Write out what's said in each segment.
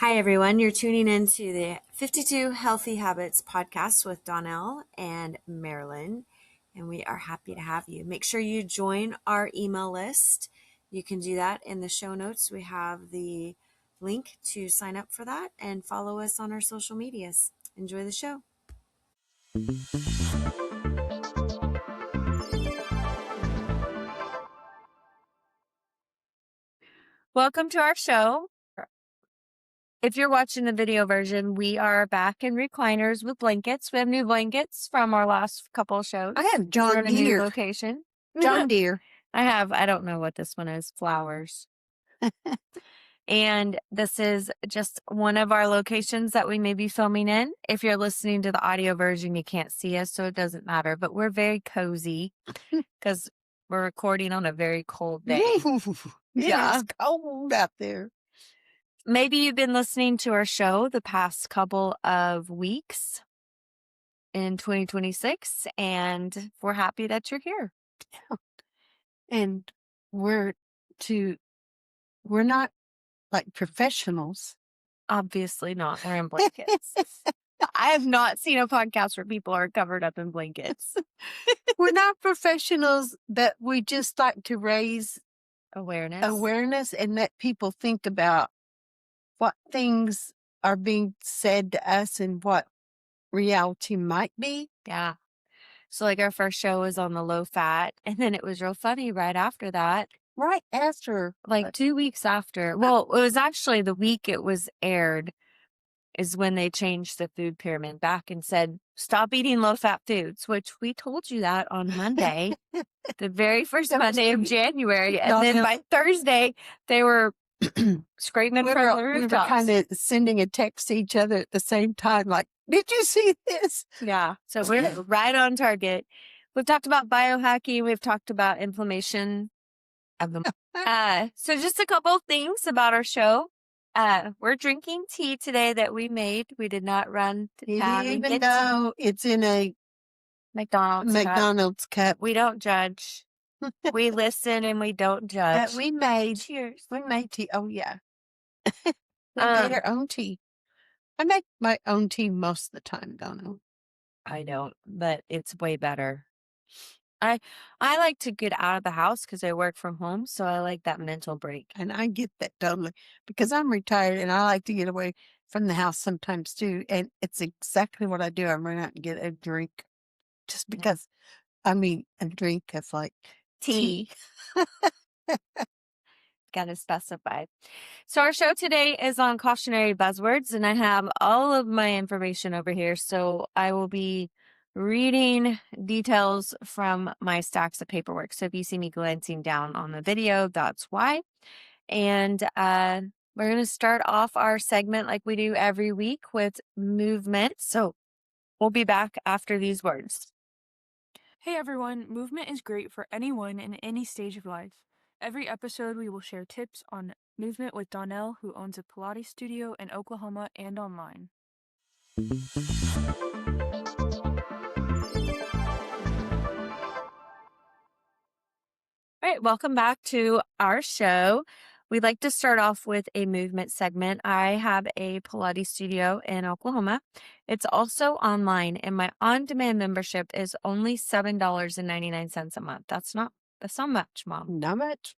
Hi, everyone. You're tuning in to the 52 Healthy Habits podcast with Donnell and Marilyn, and we are happy to have you. Make sure you join our email list. You can do that in the show notes. We have the link to sign up for that and follow us on our social medias. Enjoy the show. Welcome to our show. If you're watching the video version, we are back in recliners with blankets. We have new blankets from our last couple of shows. I have We're John in a new Deere. location. John Deere. I don't know what this one is, flowers. And this is just one of our locations that we may be filming in. If you're listening to the audio version, you can't see us, so it doesn't matter. But we're very cozy because we're recording on a very cold day. Yeah. It's cold out there. Maybe you've been listening to our show the past couple of weeks in 2026, and we're happy that you're here. And we're not like professionals. Obviously not. We're in blankets. I have not seen a podcast where people are covered up in blankets. We're not professionals, but we just like to raise Awareness and let people think about what things are being said to us and what reality might be. Yeah. So like our first show was on the low fat, and then it was real funny right after that. Right after. Like 2 weeks after. Well, it was actually the week it was aired is when they changed the food pyramid back and said, stop eating low-fat foods, which we told you that on Monday, the very first Monday of January. And then by Thursday, they were screaming from the rooftops. We were kind of sending a text to each other at the same time, like, did you see this? Yeah, so we're right on target. We've talked about biohacking. We've talked about inflammation of the so just a couple of things about our show. We're drinking tea today that we made. We did not run to town and Even get though it's in a McDonald's cup. We don't judge. We listen and we don't judge. We made Cheers. We made tea. Oh yeah. We made our own tea. I make my own tea most of the time, Donna. I don't, but it's way better. I like to get out of the house because I work from home, so I like that mental break. And I get that totally because I'm retired and I like to get away from the house sometimes too. And it's exactly what I do. I run out and get a drink just because, a drink of like tea. Got to specify. So our show today is on Cautionary Buzzwords, and I have all of my information over here. So I will be reading details from my stacks of paperwork. So if you see me glancing down on the video, that's why. And we're going to start off our segment like we do every week with movement. So we'll be back after these words. Hey everyone, movement is great for anyone in any stage of life. Every episode we will share tips on movement with Donnell, who owns a Pilates studio in Oklahoma and online. All right, welcome back to our show. We'd like to start off with a movement segment. I have a Pilates studio in Oklahoma. It's also online, and my on-demand membership is only $7.99 a month. That's not much, Mom. Not much.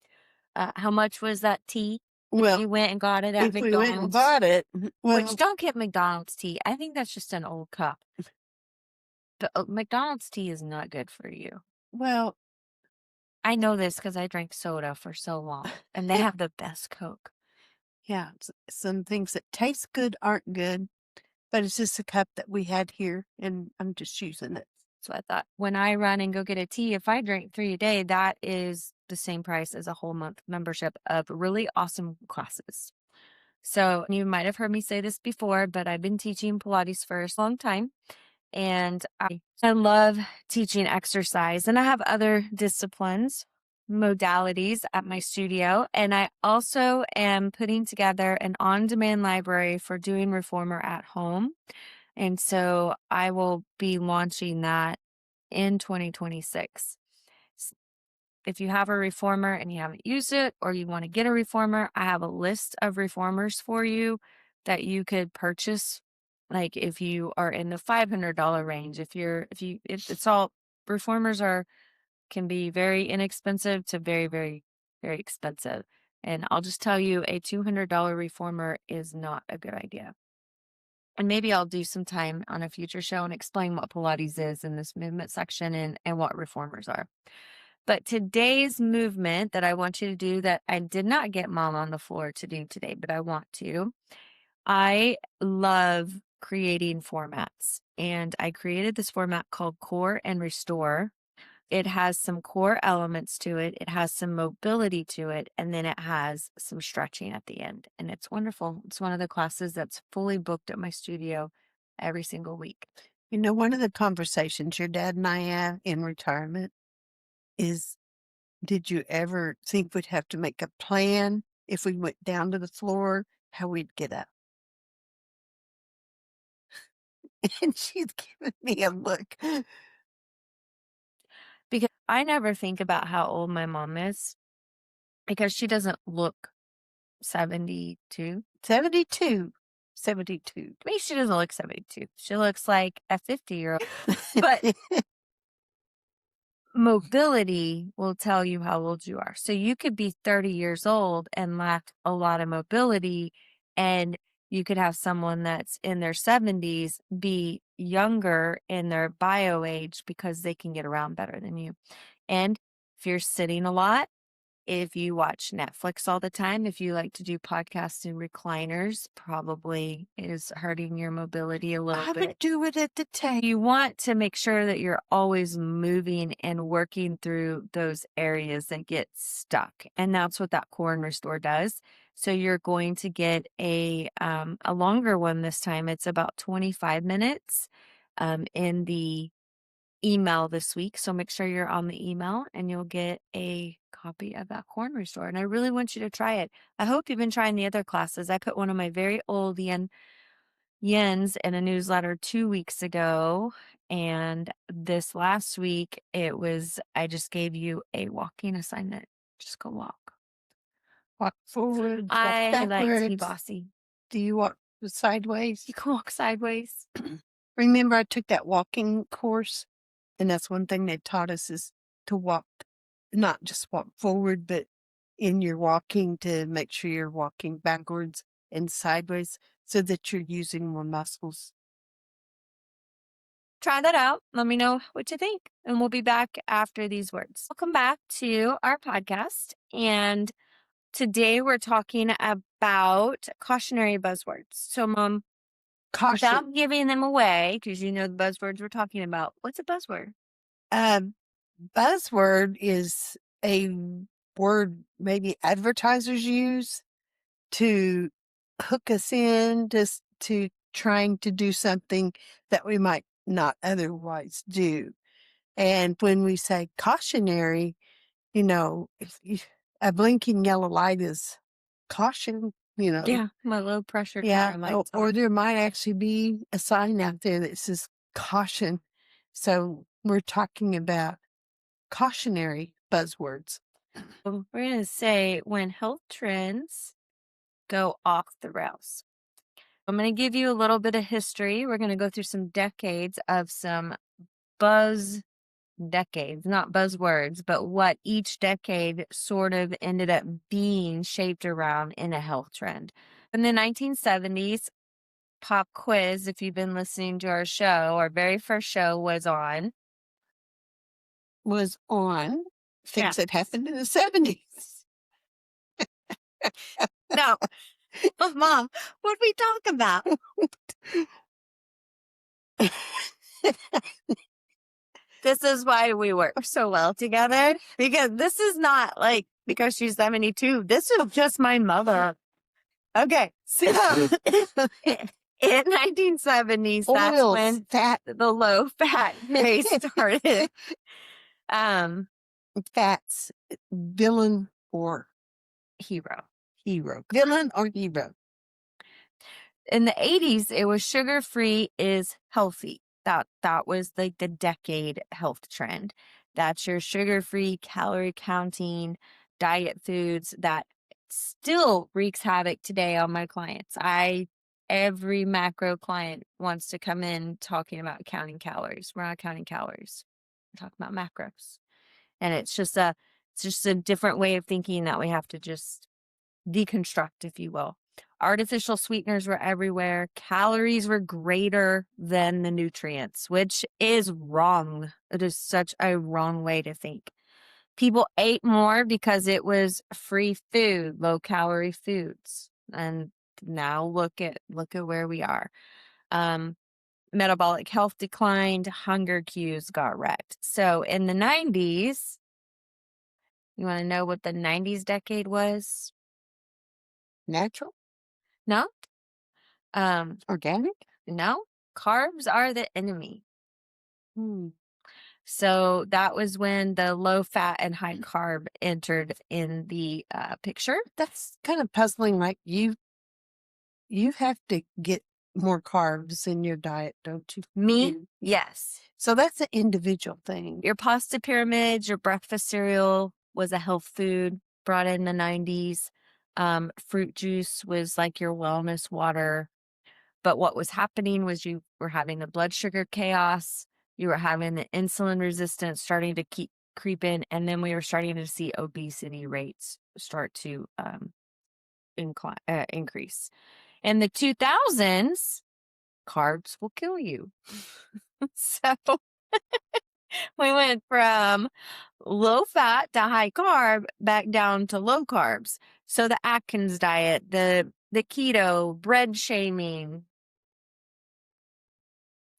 How much was that tea? Well, if you went and got it at if McDonald's. we went and bought it, Which don't get McDonald's tea. I think that's just an old cup. The McDonald's tea is not good for you. Well, I know this because I drank soda for so long, and they have the best Coke. Yeah, some things that taste good aren't good, but it's just a cup that we had here, and I'm just using it. So I thought when I run and go get a tea, if I drink 3 a day, that is the same price as a whole month membership of really awesome classes. So you might have heard me say this before, but I've been teaching Pilates for a long time. And I love teaching exercise, and I have other disciplines, modalities at my studio. And I also am putting together an on-demand library for doing reformer at home. And so I will be launching that in 2026. If you have a reformer and you haven't used it, or you want to get a reformer, I have a list of reformers for you that you could purchase, like if you are in the $500 range, if it's all, reformers can be very inexpensive to very, very, very expensive. And I'll just tell you, a $200 reformer is not a good idea. And maybe I'll do some time on a future show and explain what Pilates is in this movement section and what reformers are. But today's movement that I want you to do, that I did not get mom on the floor to do today, but I want to. I love creating formats, and I created this format called Core and Restore. It has some core elements to it. It has some mobility to it, and then it has some stretching at the end. And it's wonderful. It's one of the classes that's fully booked at my studio every single week. You know, one of the conversations your dad and I have in retirement is, did you ever think we'd have to make a plan if we went down to the floor, how we'd get up? And she's giving me a look. Because I never think about how old my mom is, because she doesn't look 72. 72. 72. To me, she doesn't look 72. She looks like a 50-year-old. But mobility will tell you how old you are. So you could be 30 years old and lack a lot of mobility, and you could have someone that's in their 70s be younger in their bio age because they can get around better than you. And if you're sitting a lot, if you watch Netflix all the time, if you like to do podcasts in recliners, probably is hurting your mobility a little I bit. would do it at the table. You want to make sure that you're always moving and working through those areas that get stuck. And that's what that Core and Restore does. So you're going to get a longer one this time. It's about 25 minutes in the email this week. So make sure you're on the email and you'll get a copy of that Core and Restore. And I really want you to try it. I hope you've been trying the other classes. I put one of my very old Yens in a newsletter 2 weeks ago. And this last week, I just gave you a walking assignment. Just go walk. Walk forward, walk I like to be backwards. bossy. Do you walk sideways? You can walk sideways. Remember, I took that walking course, and that's one thing they taught us, is to walk, not just walk forward, but in your walking to make sure you're walking backwards and sideways so that you're using more muscles. Try that out. Let me know what you think. And we'll be back after these words. Welcome back to our podcast. And today we're talking about cautionary buzzwords. So, Mom, Caution. without giving them away, because you know the buzzwords we're talking about, what's a buzzword? Buzzword is a word maybe advertisers use to hook us in to trying to do something that we might not otherwise do. And when we say cautionary, you know, a blinking yellow light is caution, you know. Yeah, my low pressure Yeah. car lights Or on. there might actually be a sign out there that says caution. So we're talking about cautionary buzzwords. We're going to say when health trends go off the rails. I'm going to give you a little bit of history. We're going to go through some decades of some decades, not buzzwords, but what each decade sort of ended up being shaped around in a health trend. In the 1970s, pop quiz, if you've been listening to our show, our very first show was on Things that happened in the 70s. No. Oh, Mom, what we talk about? This is why we work so well together, because this is not like because she's 72. This is just my mother. Okay. So in 1970s, that's Oils, when fat, the low fat craze started. Fats, villain or Hero. villain or hero. In the 80s, it was sugar-free is healthy. That was like the decade health trend. That's your sugar-free, calorie counting diet foods that still wreaks havoc today on my clients. I every macro client wants to come in talking about counting calories. We're not counting calories. We're talking about macros. And it's just a different way of thinking that we have to just deconstruct, if you will. Artificial sweeteners were everywhere. Calories were greater than the nutrients, which is wrong. It is such a wrong way to think. People ate more because it was free food, low calorie foods. And now look at where we are. Metabolic health declined, hunger cues got wrecked. So in the 90s, you want to know what the 90s decade was? Natural? No? Um, Organic? no. Carbs are the enemy. Hmm. So that was when the low fat and high carb entered in the picture. That's kind of puzzling. Like you have to get more carbs in your diet, don't you? Me? Yes. So that's an individual thing. Your pasta pyramids, your breakfast cereal was a health food brought in the 90s. Fruit juice was like your wellness water. But what was happening was you were having the blood sugar chaos. You were having the insulin resistance starting to creep in. And then we were starting to see obesity rates start to increase. In the 2000s, carbs will kill you. So we went from low fat to high carb back down to low carbs. So the Atkins diet, the keto, bread shaming.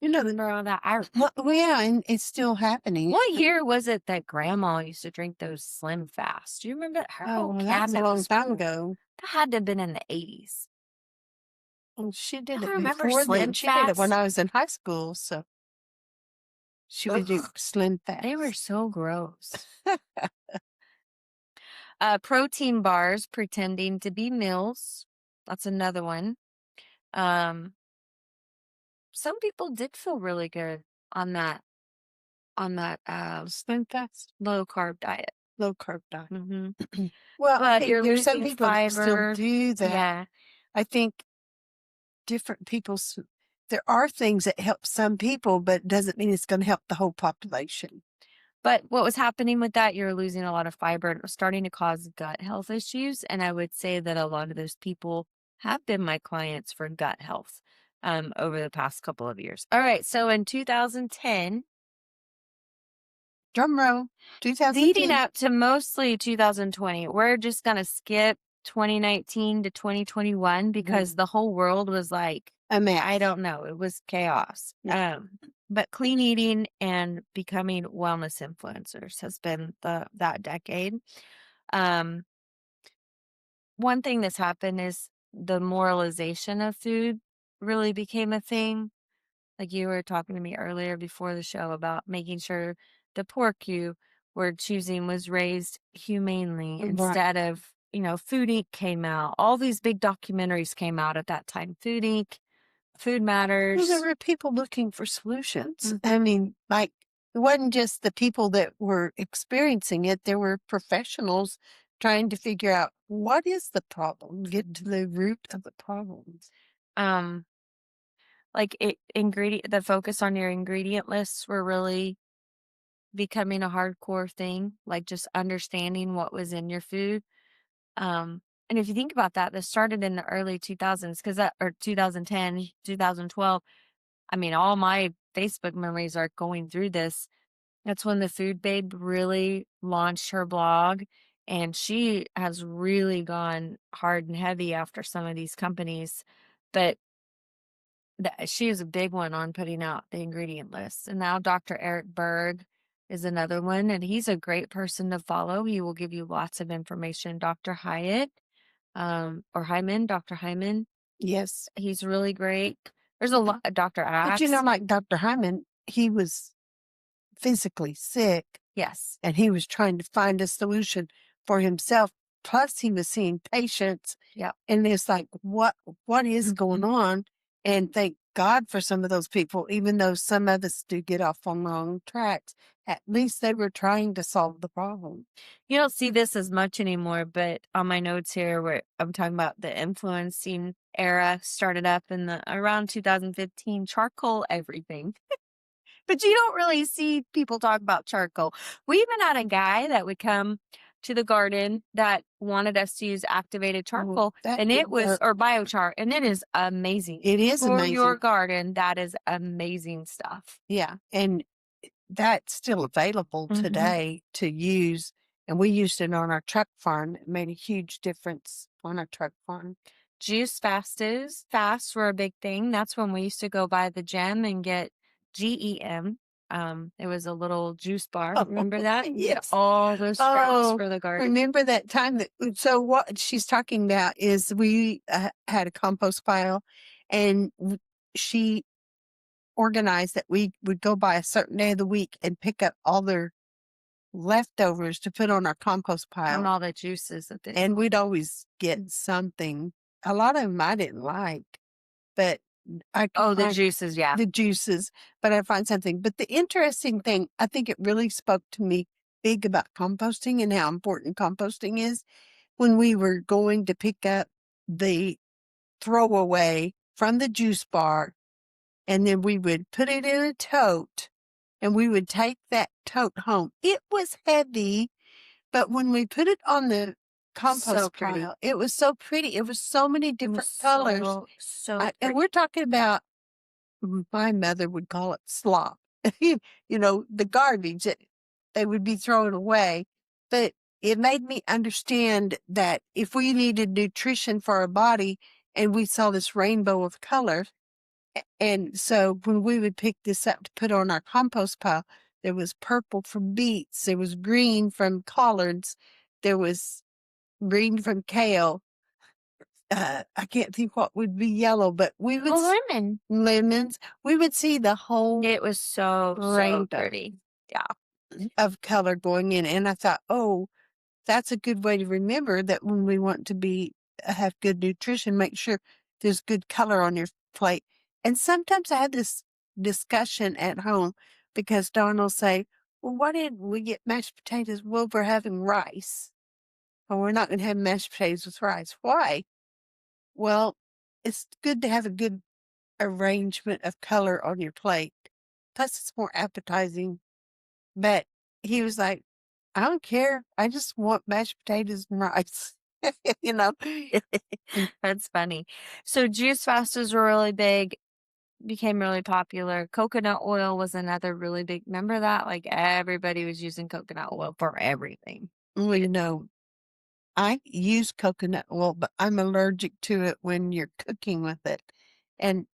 You know, Remember all that? well, yeah, and it's still happening. What year was it that Grandma used to drink those Slim Fast? Do you remember that? Her whole Oh, well, that's a cabinet long was time full. ago. That had to have been in the 80s. Well, she did I it remember before Slim then. She did it when Fast. I was in high school, so she would do Slim Fast. They were so gross. Protein bars pretending to be meals. That's another one. Some people did feel really good on that Slim Fast, low carb diet. low carb diet. Mm-hmm. Well, But hey, you're there's some losing people that still fiber. do that. Yeah. I think different people's. There are things that help some people, but doesn't mean it's going to help the whole population. But what was happening with that, you're losing a lot of fiber and it was starting to cause gut health issues. And I would say that a lot of those people have been my clients for gut health over the past couple of years. All right. So in 2010, Drum roll, 2010. leading up to mostly 2020, we're just going to skip 2019 to 2021 because the whole world was like, a mess. I don't know. It was chaos. But clean eating and becoming wellness influencers has been that decade. One thing that's happened is the moralization of food really became a thing. Like you were talking to me earlier before the show about making sure the pork you were choosing was raised humanely instead of, Food Inc. came out. All these big documentaries came out at that time. Food Inc., Food Matters. Well, there were people looking for solutions. I mean, like, it wasn't just the people that were experiencing it. There were professionals trying to figure out what is the problem, get to the root of the problems. Like the focus on your ingredient lists were really becoming a hardcore thing, like just understanding what was in your food. And if you think about that, this started in the early 2000s or 2010, 2012. I mean, all my Facebook memories are going through this. That's when the Food Babe really launched her blog, and she has really gone hard and heavy after some of these companies. But she is a big one on putting out the ingredient list. And now Dr. Eric Berg is another one, and he's a great person to follow. He will give you lots of information. Dr. Hyatt, or Hyman, Dr. Hyman. Yes. He's really great. There's a lot of Dr. Axe. But like Dr. Hyman, he was physically sick. Yes. And he was trying to find a solution for himself. Plus, he was seeing patients. Yeah. And it's like, what is going on? And thank God for some of those people, even though some of us do get off on wrong tracks. At least they were trying to solve the problem. You don't see this as much anymore, but on my notes here where I'm talking about the influencing era started up in the around 2015, charcoal everything. But you don't really see people talk about charcoal. We even had a guy that would come to the garden that wanted us to use activated charcoal, that and would it was, work. or biochar, and it is amazing. It is For your amazing. garden, that is amazing stuff. Yeah, and that's still available Mhm. today to use, and we used it on our truck farm. It made a huge difference on our truck farm. Juice fasts were a big thing. That's when we used to go by the gem and get GEM. It was a little juice bar. Remember that? You get Yes. all those sprouts Oh, for the garden. remember that time that, so what she's talking about is we had a compost pile, and she organized that we would go by a certain day of the week and pick up all their leftovers to put on our compost From pile. all the juices that they And we'd always get something. A lot of them I didn't like, but I could Oh, the find juices, yeah. the juices, but I find something. But the interesting thing, I think it really spoke to me big about composting and how important composting is. When we were going to pick up the throwaway from the juice bar, and then we would put it in a tote, and we would take that tote home. It was heavy, but when we put it on the compost pretty. pile, it was so pretty. It was so many It different was colors. so And pretty. we're talking about, my mother would call it slop, you know, the garbage that they would be throwing away. But it made me understand that if we needed nutrition for our body and we saw this rainbow of colors, and so when we would pick this up to put on our compost pile, there was purple from beets, there was green from collards, there was green from kale. I can't think what would be yellow, but we would lemon. lemons. We would see the whole It was so rainbow pretty. Yeah. of color going in, and I thought, oh, that's a good way to remember that when we want to be have good nutrition, make sure there's good color on your plate. And sometimes I have this discussion at home because Don will say, well, why didn't we get mashed potatoes? Well, we're having rice. Or we're not going to have mashed potatoes with rice. Why? Well, it's good to have a good arrangement of color on your plate. Plus, it's more appetizing. But he was like, I don't care. I just want mashed potatoes and rice. you know? That's funny. So juice fasters were really big, became really popular. Coconut oil was another really big. Remember that? Like everybody was using coconut oil for everything. Well, you know, I use coconut oil, but I'm allergic to it when you're cooking with it. And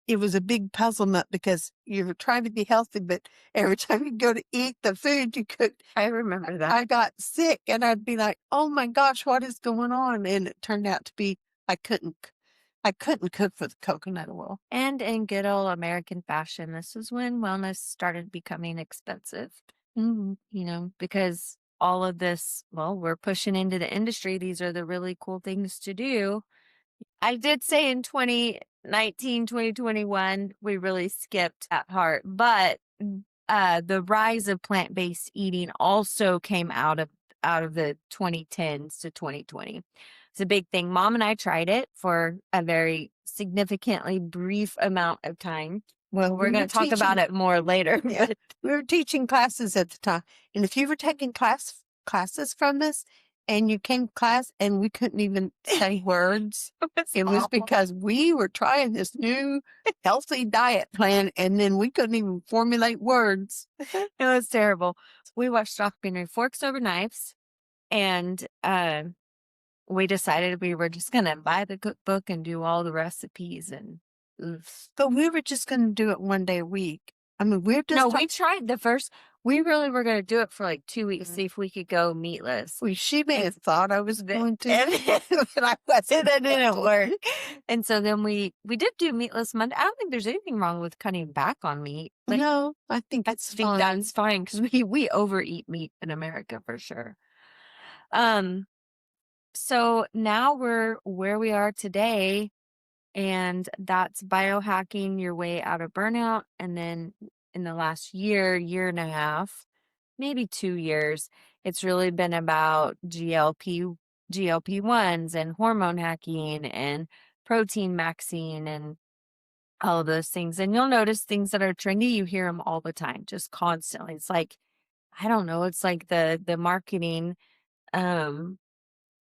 it was a big puzzlement because you're trying to be healthy, but every time you go to eat the food you cooked, I remember that. I got sick, and I'd be like, oh my gosh, what is going on? And it turned out to be I couldn't cook with coconut oil. And in good old American fashion, this is when wellness started becoming expensive. You know, because all of this, well, we're pushing into the industry. These are the really cool things to do. I did say in 2019, 2021, we really skipped that part, but the rise of plant-based eating also came out of the 2010s to 2020. It's a big thing. Mom and I tried it for a very significantly brief amount of time. Well, We're going to talk about it more later. Yeah, we were teaching classes at the time, and if you were taking classes from us, and you came to class and we couldn't even say words, it was awful. because we were trying this new healthy diet plan, and then we couldn't even formulate words. It was terrible. We watched documentary Forks Over Knives, and we decided we were just going to buy the cookbook and do all the recipes. And But we were just going to do it one day a week. I mean, we're just no, we tried the first. We really were going to do it for like 2 weeks, see if we could go meatless. Well, she may have thought I was going to, And but I wasn't. that didn't work. And so then we did do meatless Monday. I don't think there's anything wrong with cutting back on meat. Like, No, I think I it's think fine. that's fine because we overeat meat in America for sure. So now we're where we are today, and that's biohacking your way out of burnout. And then in the last year and a half, maybe 2 years, it's really been about GLP-1s and hormone hacking and protein maxing and all of those things. And you'll notice things that are trendy, you hear them all the time, just constantly. It's like, I don't know, it's like the marketing um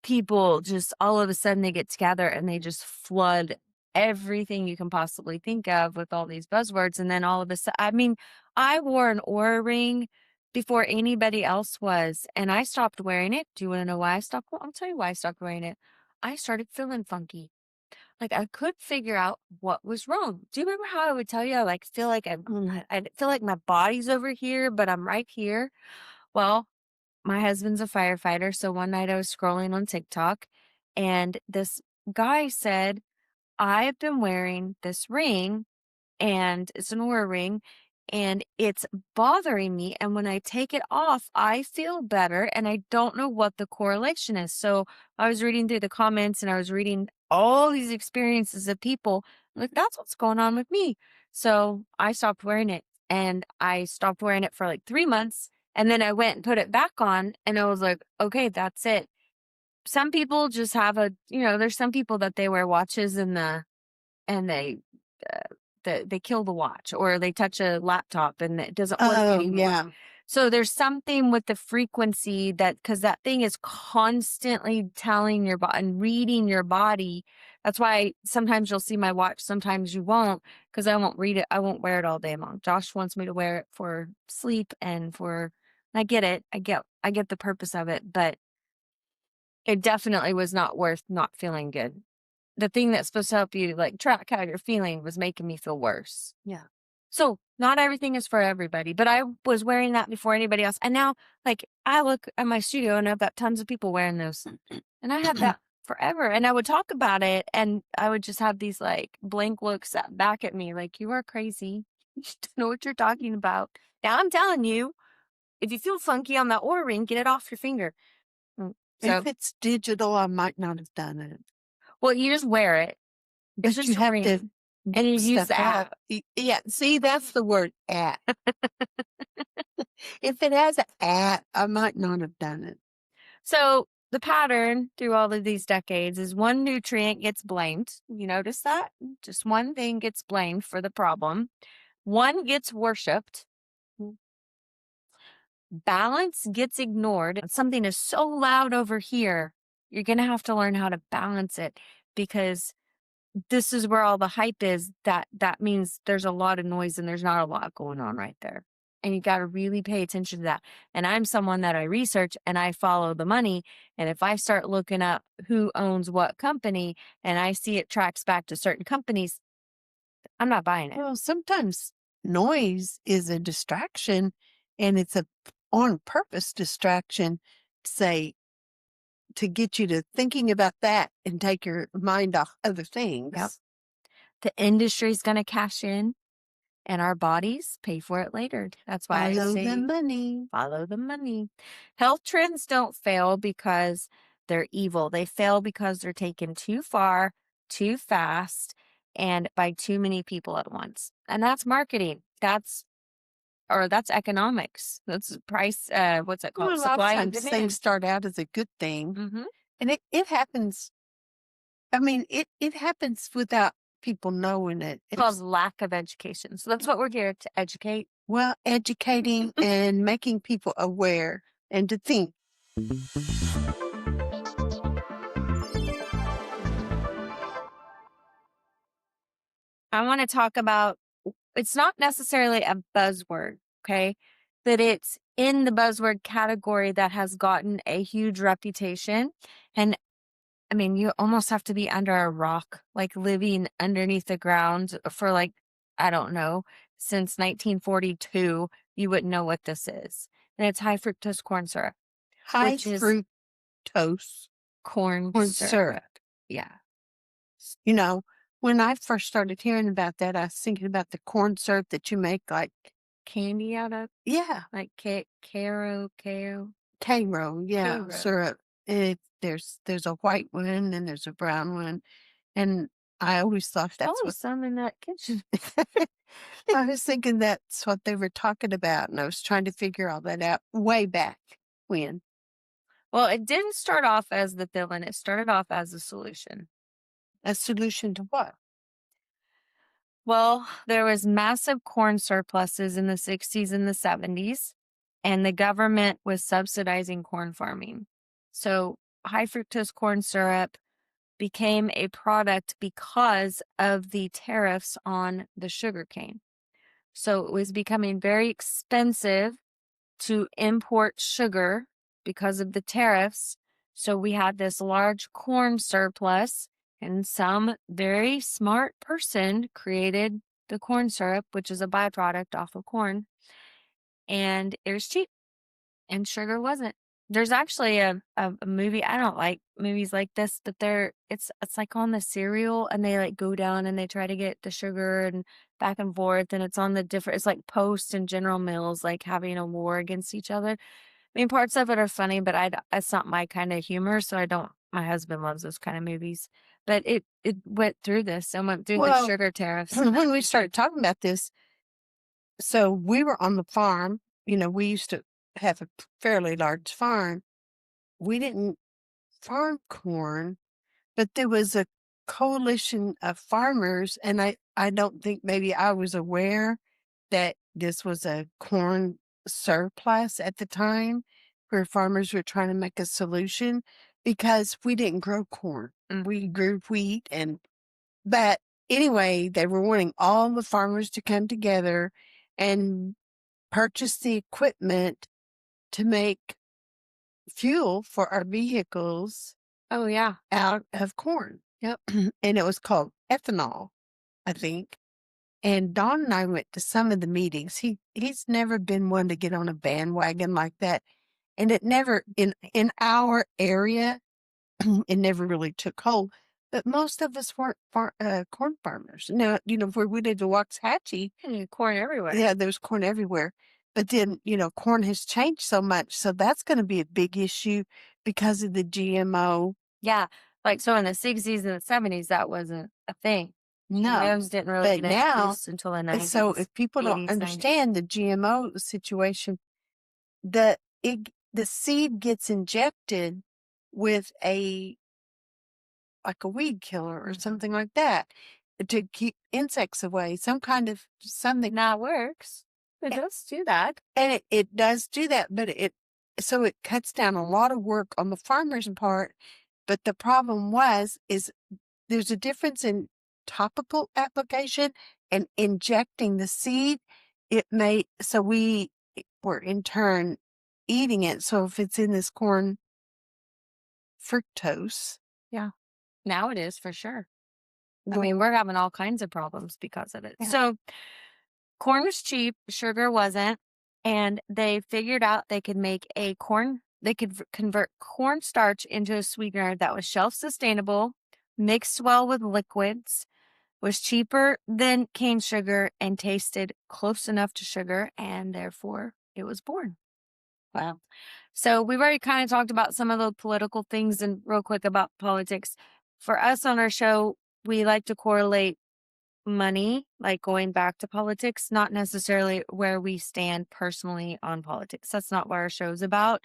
people just all of a sudden they get together and they just flood everything you can possibly think of with all these buzzwords. And then all of a sudden, I mean, I wore an Aura ring before anybody else was, and I stopped wearing it. Do you want to know why I stopped? Well, I'll tell you why I stopped wearing it. I started feeling funky. Like I could figure out what was wrong. Do you remember how I would tell you I like feel like I feel like my body's over here, but I'm right here? Well, my husband's a firefighter, so one night I was scrolling on TikTok and this guy said, "I've been wearing this ring and it's an Aura ring and it's bothering me. And when I take it off, I feel better. And I don't know what the correlation is." So I was reading through the comments and I was reading all these experiences of people. Like, that's what's going on with me. So I stopped wearing it and I stopped wearing it for like 3 months. And then I went and put it back on and I was like, okay, that's it. Some people just have there's some people that they wear watches and uh, they kill the watch or they touch a laptop and it doesn't work Oh, anymore. yeah. So there's something with the frequency because that thing is constantly telling your body and reading your body. That's why sometimes you'll see my watch, sometimes you won't, because I won't read it. I won't wear it all day long. Josh wants me to wear it for sleep and I get it. I get the purpose of it, but it definitely was not worth not feeling good. The thing that's supposed to help you like track how you're feeling was making me feel worse. Yeah. So not everything is for everybody, but I was wearing that before anybody else. And now like I look at my studio and I've got tons of people wearing those. And I had that forever. And I would talk about it and I would just have these like blank looks back at me like, you are crazy. You don't know what you're talking about. Now I'm telling you, if you feel funky on that Oura ring, get it off your finger. So, If it's digital, I might not have done it. well, you just wear it. It's But just you a have ring. to And you use step the app. out. Yeah, see, that's the word app. If it has an app, I might not have done it. So the pattern through all of these decades is one nutrient gets blamed. You notice that? Just one thing gets blamed for the problem. One gets worshipped. Balance gets ignored. Something is so loud over here. You're going to have to learn how to balance it because this is where all the hype is. That means there's a lot of noise and there's not a lot going on right there. And you got to really pay attention to that. And I'm someone that I research and I follow the money. And if I start looking up who owns what company and I see it tracks back to certain companies, I'm not buying it. Well, sometimes noise is a distraction and it's a on purpose distraction, say, to get you to thinking about that and take your mind off other things. Yep. The industry's going to cash in and our bodies pay for it later. That's why I Follow say the money. follow the money. Health trends don't fail because they're evil. They fail because they're taken too far, too fast, and by too many people at once. And that's marketing. That's economics. That's price. What's it Well, called? a lot of Supply and times demand. things start out as a good thing. Mm-hmm. And it happens. I mean, it happens without people knowing it. It's called lack of education. So that's what we're here to educate. Well, educating and making people aware and to think. I want to talk about it's not necessarily a buzzword, okay? But it's in the buzzword category that has gotten a huge reputation. And I mean, you almost have to be under a rock, like living underneath the ground for like, I don't know, since 1942, you wouldn't know what this is. And it's high fructose corn syrup, High which is fructose corn corn syrup. syrup. Yeah. You know, when I first started hearing about that, I was thinking about the corn syrup that you make like, Candy out of, yeah, like Caro. Karo, Karo. syrup. There's a white one and there's a brown one. And I always thought that's Probably what some in that kitchen. I was thinking that's what they were talking about, and I was trying to figure all that out way back when. Well, it didn't start off as the villain. It started off as a solution. A solution to what? Well, there was massive corn surpluses in the 60s and the 70s, and the government was subsidizing corn farming. So high fructose corn syrup became a product because of the tariffs on the sugar cane. So it was becoming very expensive to import sugar because of the tariffs. So we had this large corn surplus, and some very smart person created the corn syrup, which is a byproduct off of corn, and it was cheap, and sugar wasn't. There's actually a movie. I don't like movies like this, but it's like on the cereal, and they like go down and they try to get the sugar and back and forth, and it's on the different. It's like Post and General Mills like having a war against each other. I mean, parts of it are funny, but it's not my kind of humor, so I don't. My husband loves those kind of movies, but it went through this and went through the Well, sugar tariffs. when we started talking about this, so we were on the farm. We used to have a fairly large farm. We didn't farm corn, but there was a coalition of farmers, and I don't think maybe I was aware that this was a corn surplus at the time where farmers were trying to make a solution because we didn't grow corn. We grew wheat but anyway, they were wanting all the farmers to come together and purchase the equipment to make fuel for our vehicles Oh yeah, out of corn. yep. And it was called ethanol, I think. And Don and I went to some of the meetings. He's never been one to get on a bandwagon like that. And it never in our area, it never really took hold. But most of us weren't corn farmers. Now, where we lived in Waxahachie, Corn everywhere. yeah, there's corn everywhere. But then, corn has changed so much. So that's going to be a big issue because of the GMO. Yeah, like, so in the 60s and the 70s, that wasn't a thing. No. GMOs didn't really But get now, introduced until the 90s. so if people don't 80s, 90s. understand the GMO situation, the seed gets injected with like a weed killer or something like that to keep insects away, some kind of something. That works. It does do that. And it does do that, but so it cuts down a lot of work on the farmer's part. But the problem is there's a difference in topical application and injecting the seed. So we were in turn eating it. So if it's in this corn fructose. Yeah. Now it is for sure. I mean, we're having all kinds of problems because of it. Yeah. So corn was cheap, sugar wasn't, and they figured out they could convert cornstarch into a sweetener that was shelf sustainable, mixed well with liquids, was cheaper than cane sugar, and tasted close enough to sugar, and therefore it was born. Wow. So we've already kind of talked about some of the political things and real quick about politics. For us on our show, we like to correlate money, like going back to politics, not necessarily where we stand personally on politics. That's not what our show's about.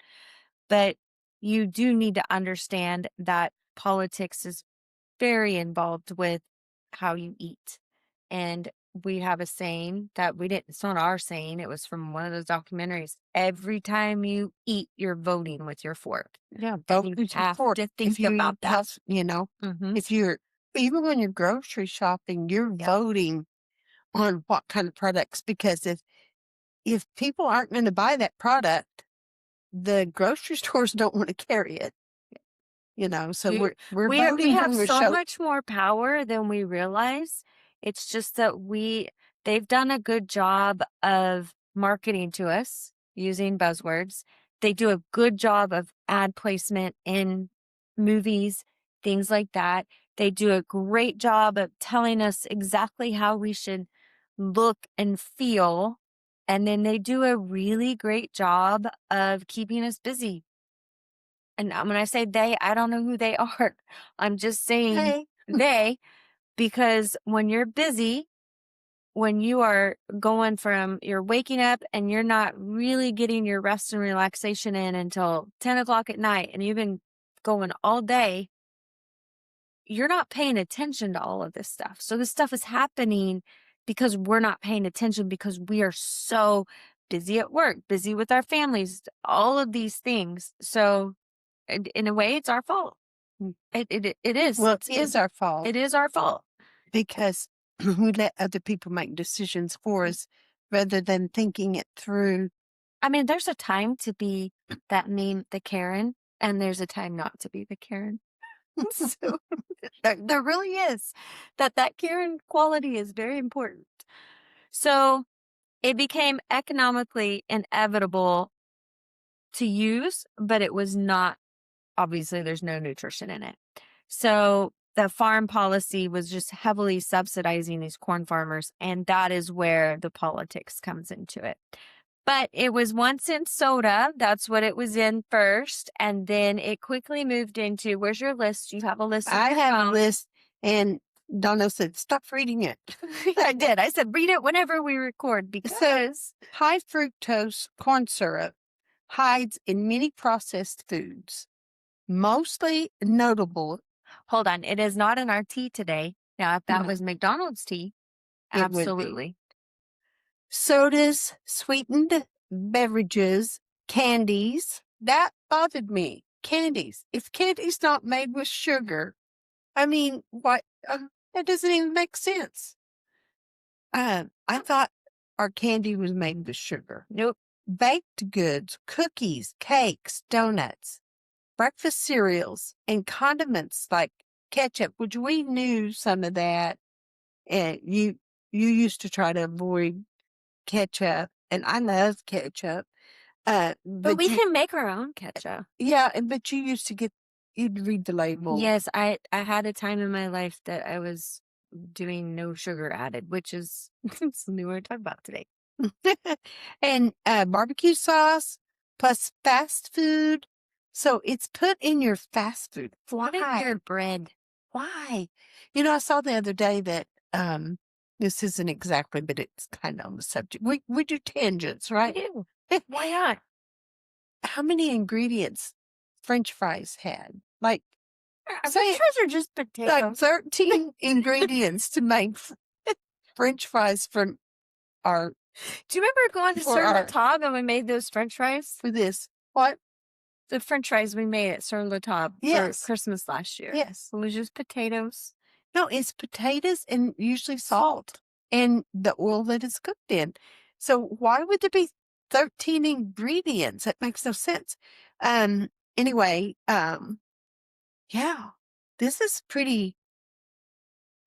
But you do need to understand that politics is very involved with how you eat. And we have a saying that it's not our saying, it was from one of those documentaries. Every time you eat, you're voting with your fork. Yeah, And vote you with your have fork. to think If you about eat that. health, Mhm. if even when you're grocery shopping, you're Yeah. voting on what kind of products, because if people aren't going to buy that product, the grocery stores don't want to carry it. So we're We voting have when we're so much more power than we realize. It's just that they've done a good job of marketing to us using buzzwords. They do a good job of ad placement in movies, things like that. They do a great job of telling us exactly how we should look and feel. And then they do a really great job of keeping us busy. And when I say they, I don't know who they are. I'm just saying Hey. they, because when you're busy, when you are you're waking up and you're not really getting your rest and relaxation in until 10 o'clock at night and you've been going all day, you're not paying attention to all of this stuff. So this stuff is happening because we're not paying attention because we are so busy at work, busy with our families, all of these things. So in a way, it's our fault. It is. Well, it is our fault. It is our fault. Because we let other people make decisions for us rather than thinking it through. I mean, there's a time to be that meme, the Karen, and there's a time not to be the Karen. So there really is. That Karen quality is very important. So it became economically inevitable to use, but it was not, obviously, there's no nutrition in it. So the farm policy was just heavily subsidizing these corn farmers, and that is where the politics comes into it. But it was once in soda. That's what it was in first. And then it quickly moved into, where's your list? You have a list. I have a list, and Donna said, stop reading it. I did. I said, read it whenever we record because high fructose corn syrup hides in many processed foods, mostly notable. Hold on. It is not in our tea today. Now, if that was McDonald's tea, absolutely. Sodas, sweetened beverages, candies. That bothered me. Candies. If candy's not made with sugar, I mean, what? That doesn't even make sense. I thought our candy was made with sugar. Nope. Baked goods, cookies, cakes, donuts, breakfast cereals, and condiments like ketchup, which we knew some of that. And you used to try to avoid ketchup, and I love ketchup. But we can make our own ketchup. Yeah, but you'd read the label. Yes, I had a time in my life that I was doing no sugar added, which is something we're talking about today. And barbecue sauce plus fast food. So it's put in your fast food. Why? Your bread. Why? I saw the other day that this isn't exactly, but it's kind of on the subject. We do tangents, right? We do. Why not? How many ingredients French fries had? Like, French fries are just potatoes. Like 13 ingredients to make French fries from our. Do you remember going to Sur La Table and we made those French fries? For this. What? The French fries we made at Sur La Table for Christmas last year. Yes. It was just potatoes. No, it's potatoes and usually salt and the oil that it's cooked in. So why would there be 13 ingredients? That makes no sense. Anyway, yeah, this is pretty.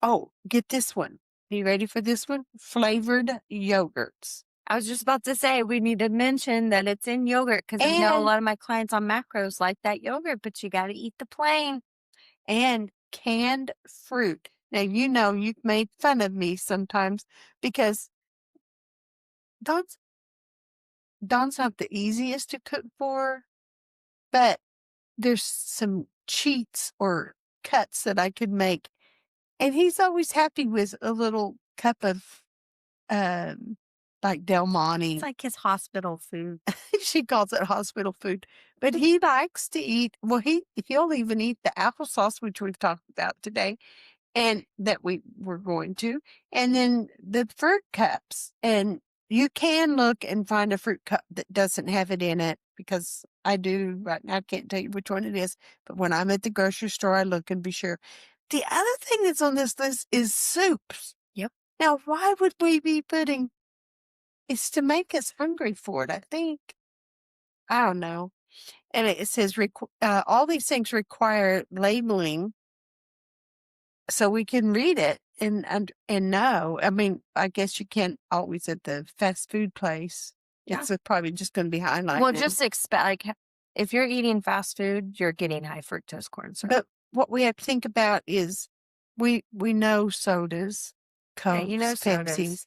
Oh, get this one. Are you ready for this one? Flavored yogurts. I was just about to say, we need to mention that it's in yogurt because I know a lot of my clients on macros like that yogurt, but you got to eat the plain. And canned fruit. Now, you've made fun of me sometimes because Don's not the easiest to cook for, but there's some cheats or cuts that I could make. And he's always happy with a little cup of, like Del Monte. It's like his hospital food. She calls it hospital food. But he likes to eat, well, he'll even eat the applesauce, which we've talked about today, and that we were going to, and then the fruit cups. And you can look and find a fruit cup that doesn't have it in it, because I do right now. I can't tell you which one it is, but when I'm at the grocery store, I look and be sure. The other thing that's on this list is soups. Yep. Now, why would we be putting? It's to make us hungry for it, I think. I don't know. And it says all these things require labeling so we can read it and know. I mean, I guess you can't always at the fast food place. Yeah. It's probably just going to be highlighted. Well, just expect, like, if you're eating fast food, you're getting high fructose corn syrup. But what we have to think about is we know sodas, Cokes, Pepsis,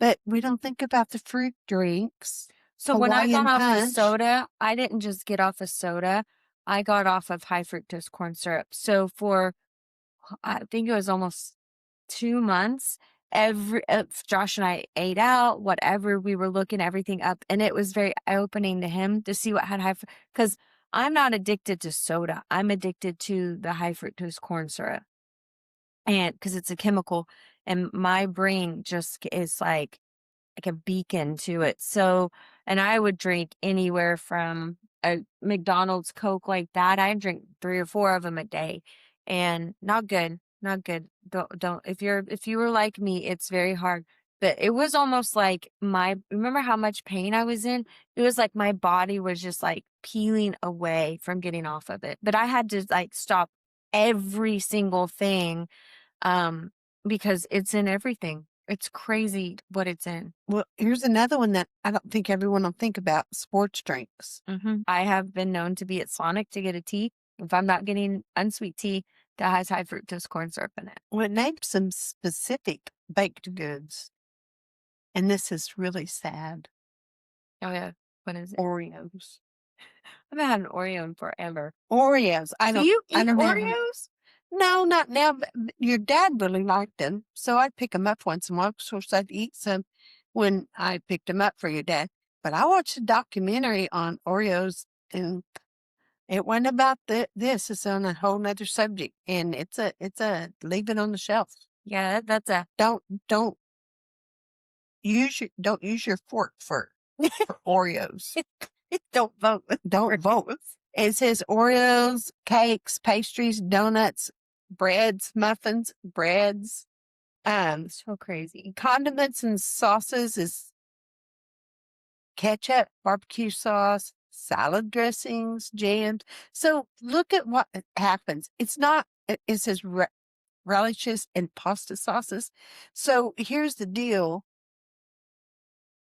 but we don't think about the fruit drinks. So when I got off of soda, I didn't just get off of soda. I got off of high fructose corn syrup. So for, I think it was almost 2 months, Josh and I ate out, whatever, we were looking everything up, and it was very eye-opening to him to see what had because I'm not addicted to soda. I'm addicted to the high fructose corn syrup, and because it's a chemical, and my brain just is like a beacon to it. So, and I would drink anywhere from a McDonald's Coke like that. I drink 3 or 4 of them a day, and not good, not good. Don't if you were like me, it's very hard. But it was almost like remember how much pain I was in? It was like my body was just like peeling away from getting off of it. But I had to like stop every single thing um because it's in everything. It's crazy what it's in. Well, here's another one that I don't think everyone will think about: sports drinks. I have been known to be at Sonic to get a tea. If I'm not getting unsweet tea that has high fructose corn syrup in it. Well, it named some specific baked goods, and this is really sad. Oh yeah, what is it? Oreos. I haven't had an Oreo in forever. Oreos. I Do don't. you I eat don't have. Oreos? No, not now. But your dad really liked them, so I'd pick them up once in a while. Of course, I'd eat some when I picked them up for your dad. But I watched a documentary on Oreos, and it wasn't about this. It's on a whole nother subject, and it's a leave it on the shelf. Yeah, that's a Don't don't use your fork for Oreos. don't vote. Don't vote. It says Oreos, cakes, pastries, donuts, breads, muffins, breads, So crazy. condiments and sauces is ketchup, barbecue sauce, salad dressings, jams. So look at what happens. It's not, it says relishes and pasta sauces. So here's the deal.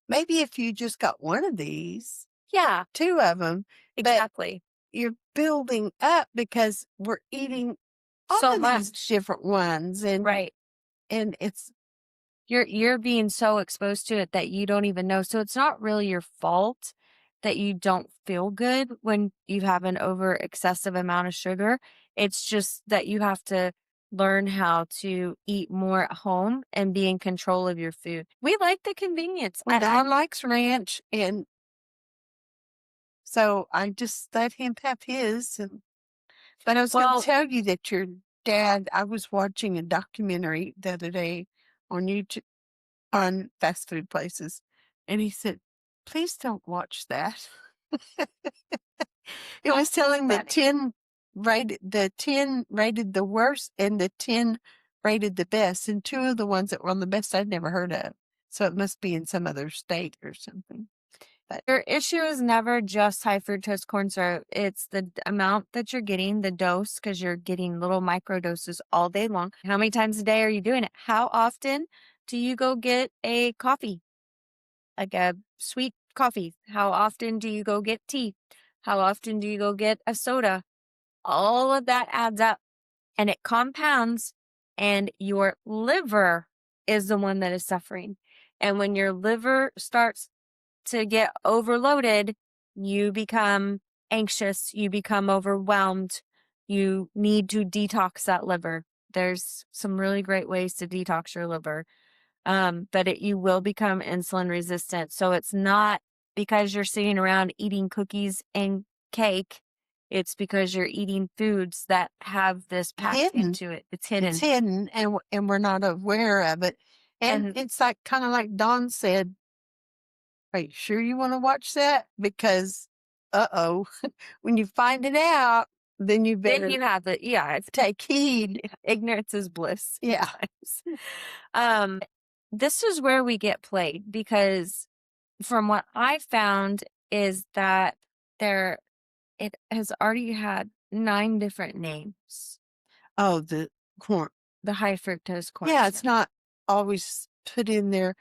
Maybe if you just got one of these, Yeah, 2 of them, exactly. you're building up because we're eating all So of much. these different ones, and Right. and it's You're being so exposed to it that you don't even know. So it's not really your fault that you don't feel good when you have an over excessive amount of sugar. It's just that you have to learn how to eat more at home and be in control of your food. We like the convenience. well, Don likes ranch, and so I just let him have his. But I was going Well, to tell you that your dad. I was watching a documentary the other day on YouTube on fast food places, and he said, "Please don't watch that." It was telling funny. the 10 rated the worst and the 10 rated the best. And 2 of the ones that were on the best I'd never heard of. So it must be in some other state or something. But Your issue is never just high fructose corn syrup. It's the amount that you're getting, the dose, because you're getting little micro doses all day long. How many times a day are you doing it? How often do you go get a coffee, like a sweet coffee? How often do you go get tea? How often do you go get a soda? All of that adds up and it compounds, and your liver is the one that is suffering. And when your liver starts to get overloaded, you become anxious, you become overwhelmed, you need to detox that liver. There's some really great ways to detox your liver. But you will become insulin resistant. So it's not because you're sitting around eating cookies and cake. It's because you're eating foods that have this packed hidden. into it. It's hidden. It's hidden, and we're not aware of it. And it's like kind of like Dawn said, "Are you sure you want to watch that? Because, when you find it out, then you Then better you have the it's take heed." ignorance is bliss. Yeah. sometimes. This is where we get played because from what I found is that it has already had 9 different names. Oh, the corn. The high fructose corn Yeah, syrup. it's not always put in there.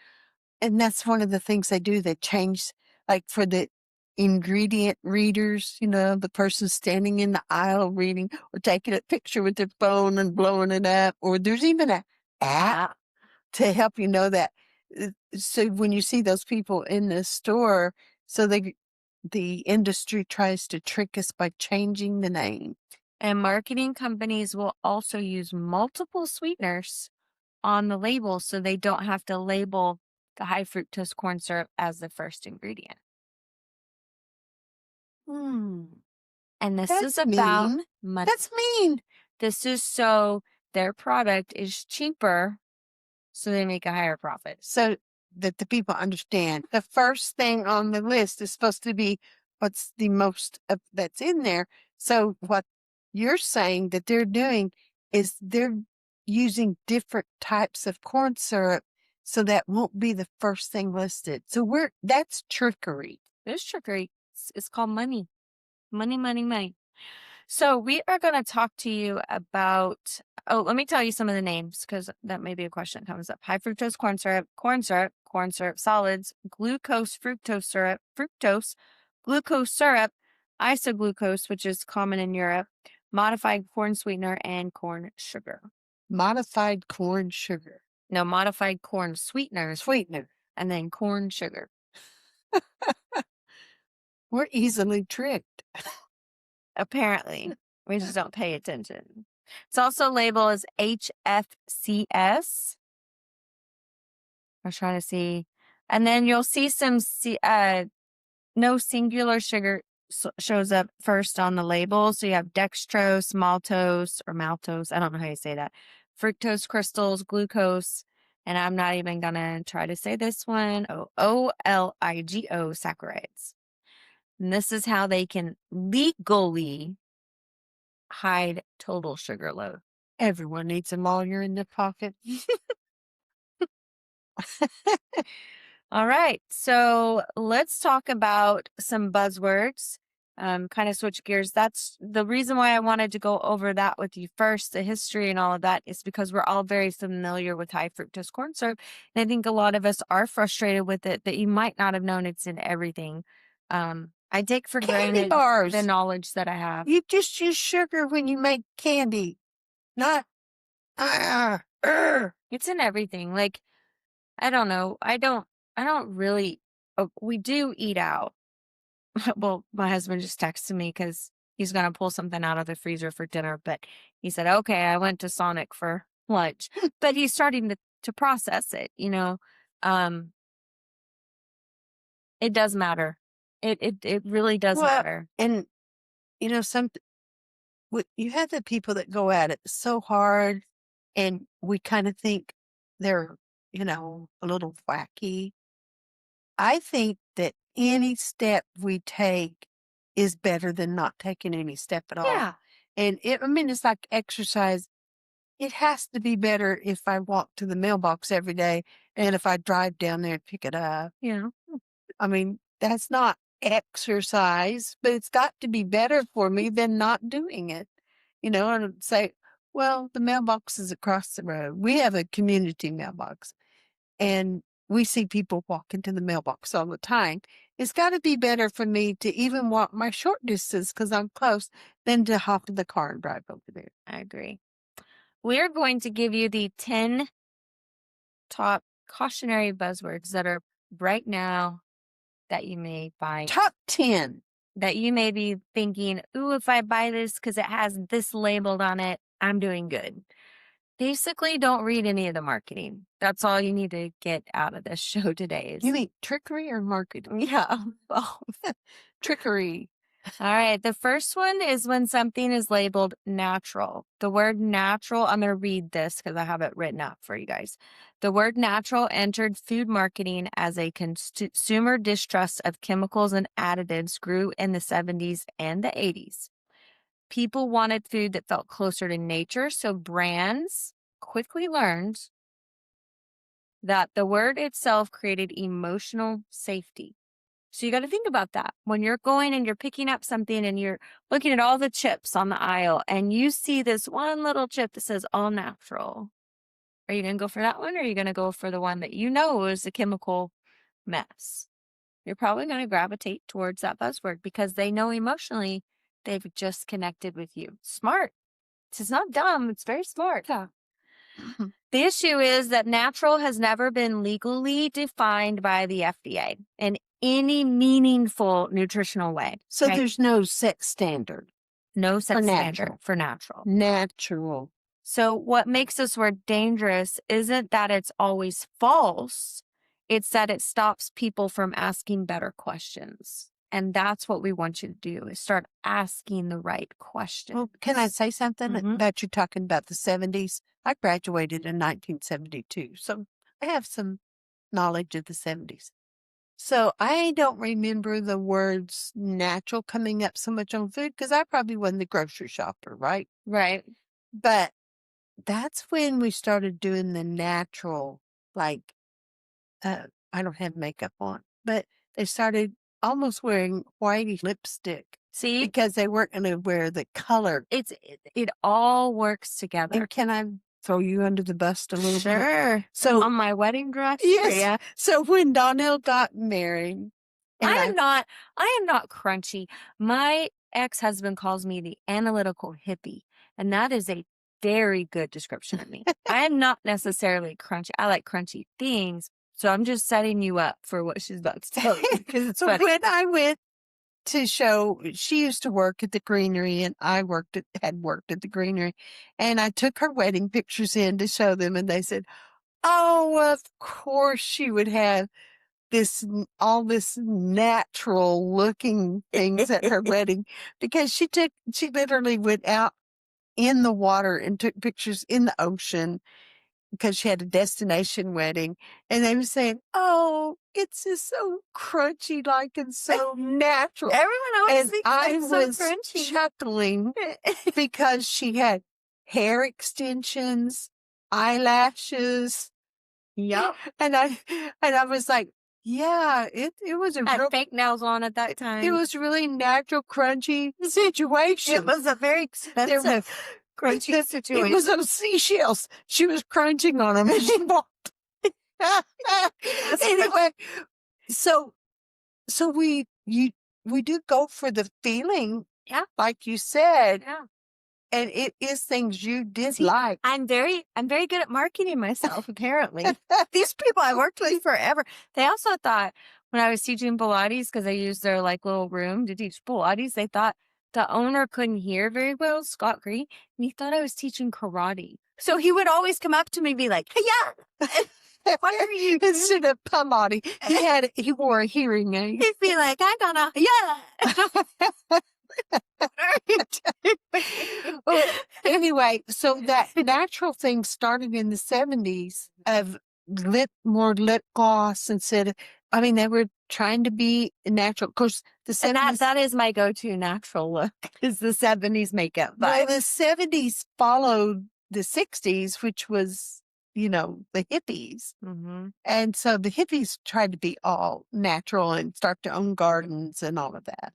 And that's one of the things they do. They change, like for the ingredient readers, the person standing in the aisle reading or taking a picture with their phone and blowing it up. Or there's even an app to help you know that. So when you see those people in the store, so the industry tries to trick us by changing the name. And marketing companies will also use multiple sweeteners on the label so they don't have to label the high fructose corn syrup as the first ingredient. Hmm. And this is That's about mean. money. That's mean. This is so their product is cheaper, so they make a higher profit. So that the people understand. The first thing on the list is supposed to be what's the most of that's in there. So what you're saying that they're doing is they're using different types of corn syrup, so that won't be the first thing listed. So that's trickery. There's trickery. It's called money. Money, money, money. So we are going to talk to you about, let me tell you some of the names because that may be a question that comes up. High fructose corn syrup solids, glucose fructose, glucose syrup, isoglucose, which is common in Europe, modified corn sweetener, and corn sugar. Modified corn sugar. No, modified corn sweeteners, Sweetener. and then corn sugar. We're easily tricked. Apparently, we just don't pay attention. It's also labeled as HFCS. I was trying to see. And then you'll see some, no singular sugar shows up first on the label. So you have dextrose, maltose, or maltose. I don't know how you say that. Fructose crystals, glucose. And I'm not even going to try to say this one. OLIGO saccharides. And this is how they can legally hide total sugar load. Everyone needs them while you're in the pocket. All right. So let's talk about some buzzwords. Kind of switch gears. That's the reason why I wanted to go over that with you first. The history and all of that is because we're all very familiar with high fructose corn syrup. And I think a lot of us are frustrated with it, that you might not have known it's in everything. I take for Candy granted bars. the knowledge that I have. You just use sugar when you make candy, not. It's in everything. Like, I don't know. I don't really. We do eat out. Well, my husband just texted me because he's going to pull something out of the freezer for dinner. But he said, okay, I went to Sonic for lunch. But he's starting to process it, you know. It does matter. It really does matter. And, you know, you have the people that go at it so hard, and we kind of think they're, you know, a little wacky. I think that any step we take is better than not taking any step at all. Yeah. And it's like exercise. It has to be better if I walk to the mailbox every day and if I drive down there and pick it up. Yeah. I mean, that's not exercise, but it's got to be better for me than not doing it. You know, and say, well, the mailbox is across the road. We have a community mailbox, and we see people walk into the mailbox all the time. It's got to be better for me to even walk my short distance because I'm close than to hop in the car and drive over there. I agree. We're going to give you the 10 top cautionary buzzwords that are right now that you may buy. Top 10. That you may be thinking, ooh, if I buy this because it has this labeled on it, I'm doing good. Basically, don't read any of the marketing. That's all you need to get out of this show today. You mean trickery or marketing? Yeah. Trickery. All right. The first one is when something is labeled natural. The word natural, I'm going to read this because I have it written up for you guys. The word natural entered food marketing as a consumer distrust of chemicals and additives grew in the 70s and the 80s. People wanted food that felt closer to nature, so brands quickly learned that the word itself created emotional safety. So you got to think about that. When you're going and you're picking up something and you're looking at all the chips on the aisle and you see this one little chip that says all natural, are you going to go for that one or are you going to go for the one that you know is a chemical mess? You're probably going to gravitate towards that buzzword because they know emotionally they've just connected with you. Smart. It's not dumb. It's very smart. Yeah. The issue is that natural has never been legally defined by the FDA in any meaningful nutritional way. So okay? there's no set standard. No set For standard natural. for natural. Natural. So what makes this word dangerous isn't that it's always false. It's that it stops people from asking better questions. And that's what we want you to do is start asking the right questions. Well, can I say something Mhm. about you talking about the 70s? I graduated in 1972, so I have some knowledge of the 70s. So I don't remember the words natural coming up so much on food because I probably wasn't the grocery shopper, right? Right. But that's when we started doing the natural, like, I don't have makeup on, but they started almost wearing whitey lipstick See, because they weren't going to wear the color. it all works together. And can I throw you under the bus a little bit? Sure. So, On my wedding dress? yes. Yeah. So when Donnell got married, and I am not crunchy. My ex-husband calls me the analytical hippie, and that is a very good description of me. I am not necessarily crunchy. I like crunchy things, so I'm just setting you up for what she's about to tell you because it's so funny. when I went to show, she used to work at the Greenery, and I had worked at the Greenery, and I took her wedding pictures in to show them, and they said, "Oh, of course she would have all this natural looking things at her wedding," because she literally went out in the water and took pictures in the ocean because she had a destination wedding, and they were saying, "Oh, it's just so crunchy, like, and so natural." Everyone always And thinks I I'm so was crunchy. chuckling because she had hair extensions, eyelashes, Yep. and I was like, yeah, it was a Had real, fake nails on at that it time. was really natural, crunchy situation. It was a very There was- expensive crunchy It situation. was those seashells. She was crunching on them as she walked. Anyway, so we do go for the feeling, Yeah. like you said, Yeah. and it is things you did See, like. I'm very good at marketing myself, apparently. These people I worked with forever. They also thought when I was teaching Pilates, because I used their like little room to teach Pilates, they thought the owner couldn't hear very well, Scott Green, and he thought I was teaching karate. So he would always come up to me and be like, "Yeah, what are you doing?" Instead of Pilates, he wore a hearing aid. He'd be like, "I gonna, yeah." What are you doing? Well, anyway, so that natural thing started in the 70s of more lip gloss instead of, I mean, they were trying to be natural. Of course, the And 70s, that is my go-to natural look is the 70s makeup well, vibe. the 70s followed the 60s, which was, the hippies. Mm-hmm. And so the hippies tried to be all natural and start their own gardens and all of that.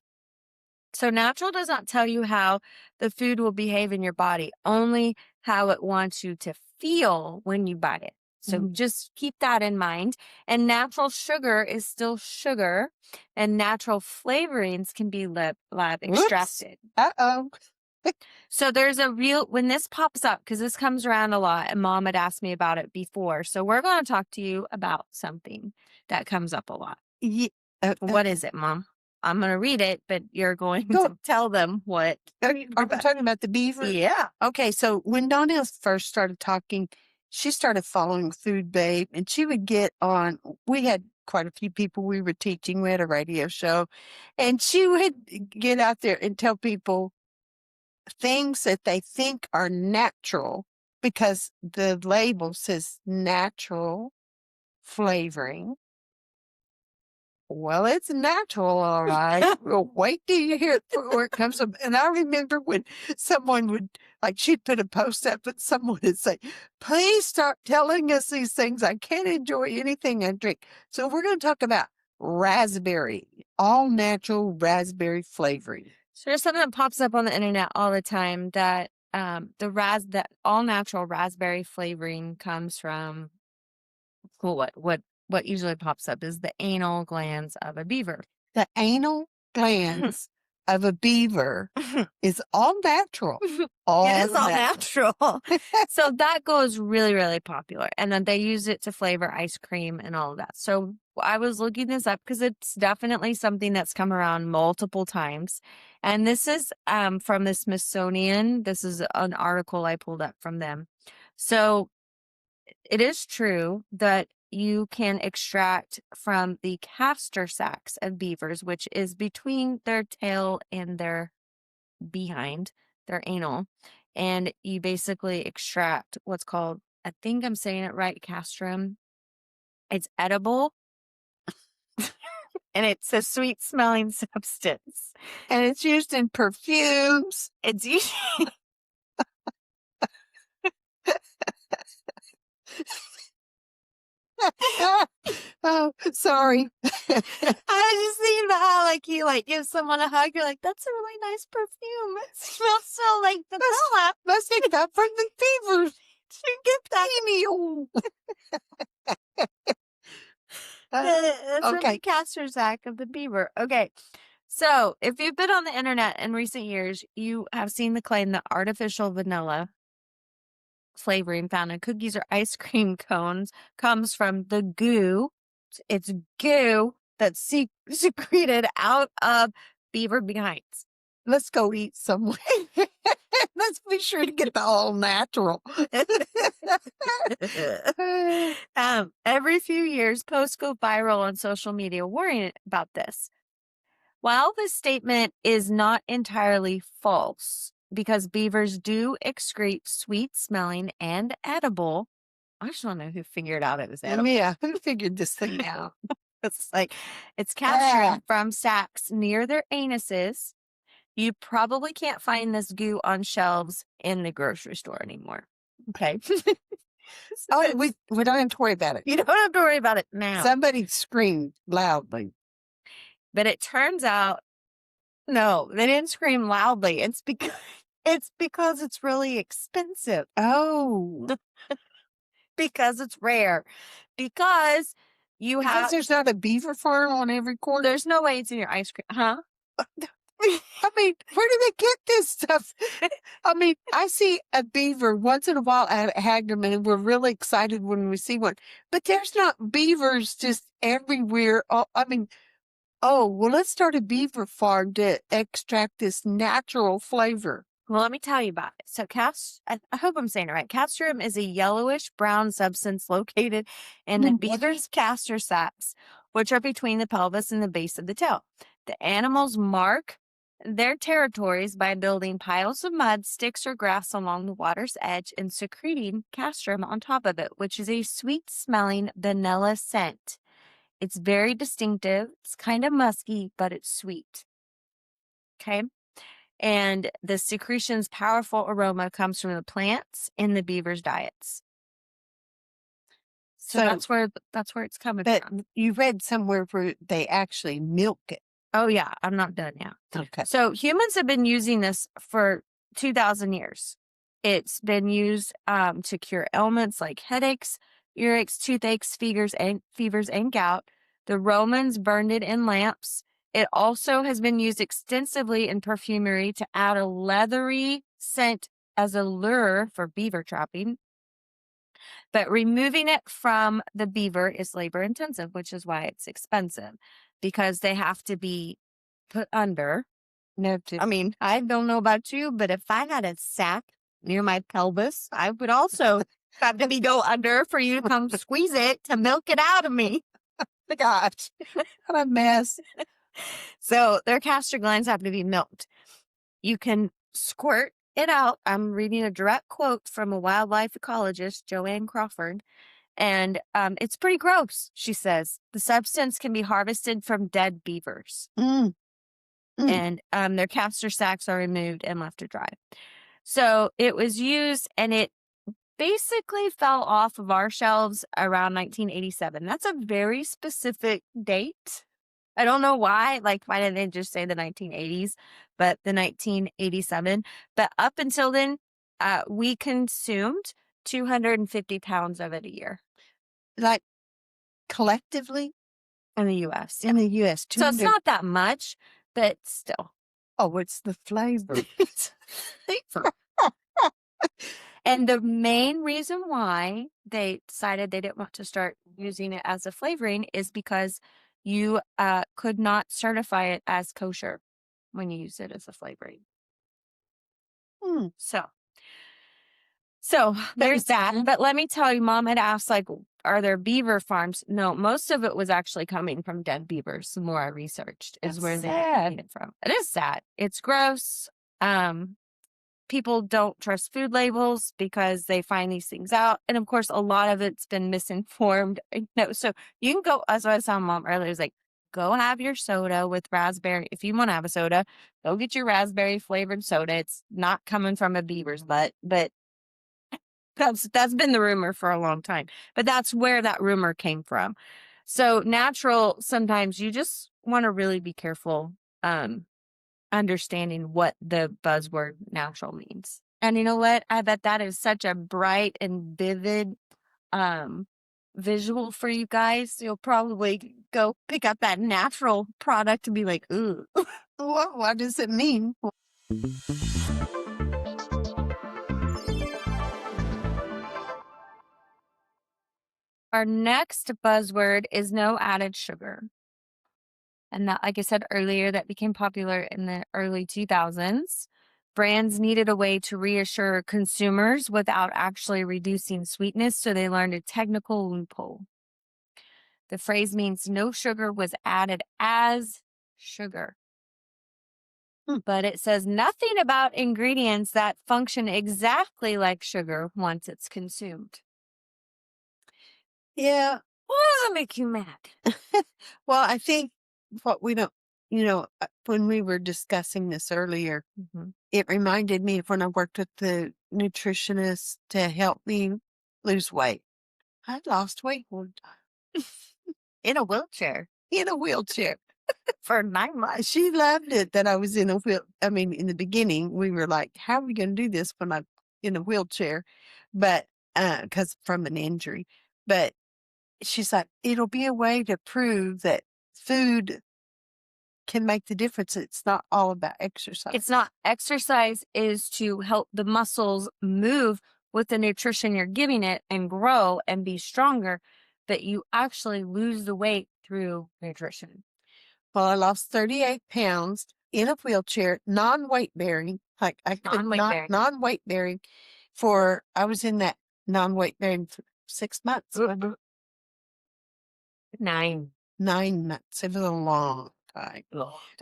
So natural does not tell you how the food will behave in your body, only how it wants you to feel when you bite it. So just keep that in mind. And natural sugar is still sugar, and natural flavorings can be lab extracted. Uh-oh. So there's when this pops up, because this comes around a lot, and Mom had asked me about it before. So we're going to talk to you about something that comes up a lot. Yeah. What is it, Mom? I'm going to read it, but you're going to tell them what. Are we talking about the beaver? Yeah. Okay, so when Donnell first started talking, she started following Food Babe, and she would get on. We had quite a few people we were teaching. We had a radio show, and she would get out there and tell people things that they think are natural because the label says natural flavoring. Well, it's natural, all right. Well, wait till you hear it before it comes up. And I remember when someone would, like, she'd put a post up, and someone would say, "Please stop telling us these things. I can't enjoy anything I drink." So we're going to talk about raspberry, all natural raspberry flavoring. So there's something that pops up on the internet all the time that that all natural raspberry flavoring comes from. Well, what usually pops up is the anal glands of a beaver. The anal glands of a beaver is all natural. It is all natural. So that goes really, really popular. And then they use it to flavor ice cream and all of that. So I was looking this up because it's definitely something that's come around multiple times. And this is from the Smithsonian. This is an article I pulled up from them. So it is true that you can extract from the castor sacs of beavers, which is between their tail and their behind, their anal. And you basically extract what's called, I think I'm saying it right, castrum. It's edible and it's a sweet smelling substance. And it's used in perfumes. It's usually Oh, sorry. I was just thinking about how like you like give someone a hug, you're like, that's a really nice perfume. It smells so like vanilla. Must have got from the beavers. You get that Email. it's from the Okay. castor sac of the beaver. Okay. So if you've been on the internet in recent years, you have seen the claim that artificial vanilla flavoring found in cookies or ice cream cones comes from the goo. It's goo that's secreted out of beaver behinds. Let's go eat somewhere. Let's be sure to get it all natural. Every few years, posts go viral on social media worrying about this. While this statement is not entirely false, because beavers do excrete sweet smelling and edible, I just want to know who figured out it was edible. Yeah, who figured this thing out? It's like it's captured from sacs near their anuses. You probably can't find this goo on shelves in the grocery store anymore. Okay. Oh, we don't have to worry about it. You don't have to worry about it now. Somebody screamed loudly. But it turns out, no, they didn't scream loudly. It's because it's really expensive. Oh, Because it's rare. Because you because have, there's not a beaver farm on every corner. there's no way it's in your ice cream, huh? I mean, where do they get this stuff? I mean, I see a beaver once in a while at Hagnam, and we're really excited when we see one. But there's not beavers just everywhere. Oh, I mean, oh, well, let's start a beaver farm to extract this natural flavor. Well, let me tell you about it. So I hope I'm saying it right. Castrum is a yellowish brown substance located in the beaver's castor sacs, which are between the pelvis and the base of the tail. The animals mark their territories by building piles of mud, sticks, or grass along the water's edge and secreting castrum on top of it, which is a sweet-smelling vanilla scent. It's very distinctive. It's kind of musky, but it's sweet. Okay? And the secretion's powerful aroma comes from the plants in the beaver's diets. So that's where it's coming from. You read somewhere where they actually milk it. Oh yeah, I'm not done yet. Okay. So humans have been using this for 2,000 years. It's been used to cure ailments like headaches, earaches, toothaches, fevers, and gout. The Romans burned it in lamps. It also has been used extensively in perfumery to add a leathery scent as a lure for beaver trapping. But removing it from the beaver is labor intensive, which is why it's expensive, because they have to be put under. I mean, I don't know about you, but if I had a sack near my pelvis, I would also have to go under for you to come squeeze it to milk it out of me. Gosh, what a mess. So their castor glands have to be milked. You can squirt it out. I'm reading a direct quote from a wildlife ecologist, Joanne Crawford, and it's pretty gross, she says. The substance can be harvested from dead beavers. And their castor sacs are removed and left to dry. So it was used, and it basically fell off of our shelves around 1987. That's a very specific date. I don't know why. Like, why didn't they just say the 1980s, but the 1987? But up until then, we consumed 250 pounds of it a year. Like, collectively? In the U.S. In the U.S. So it's not that much, but still. Oh, it's the flavor. And the main reason why they decided they didn't want to start using it as a flavoring is because you could not certify it as kosher. when you use it as a flavoring. Hmm. So there's that. But let me tell you, Mom had asked, like, are there beaver farms? No, most of it was actually coming from dead beavers. The more I researched, is That's where they sad. get it from. It is sad. It's gross. People don't trust food labels because they find these things out. And of course, a lot of it's been misinformed. No, so you can go, as I was telling Mom earlier, it's like, go have your soda with raspberry. If you want to have a soda, go get your raspberry flavored soda. It's not coming from a beaver's butt, but that's been the rumor for a long time. But that's where that rumor came from. So natural, sometimes you just want to really be careful understanding what the buzzword natural means. And you know what? I bet that is such a bright and vivid visual for you guys. You'll probably go pick up that natural product and be like, ooh. What does it mean? Our next buzzword is no added sugar. And that, like I said earlier, that became popular in the early 2000s. Brands needed a way to reassure consumers without actually reducing sweetness, so they learned a technical loophole. The phrase means no sugar was added as sugar. But it says nothing about ingredients that function exactly like sugar once it's consumed. Yeah. What does that make you mad? Well, I think what we don't, when we were discussing this earlier, it reminded me of when I worked with the nutritionist to help me lose weight. I lost weight one time In a wheelchair in a wheelchair. for 9 months. She loved it that I was in a wheel. I mean, in the beginning, we were like, how are we going to do this when I'm in a wheelchair? But, because from an injury. But she's like, it'll be a way to prove that food can make the difference. It's not all about exercise. It's not. Exercise is to help the muscles move with the nutrition you're giving it and grow and be stronger, but you actually lose the weight through nutrition. Well, I lost 38 pounds in a wheelchair, non-weight bearing. Like I could not non-weight bearing I was in that non-weight bearing for 6 months. 9 months. It was a long time.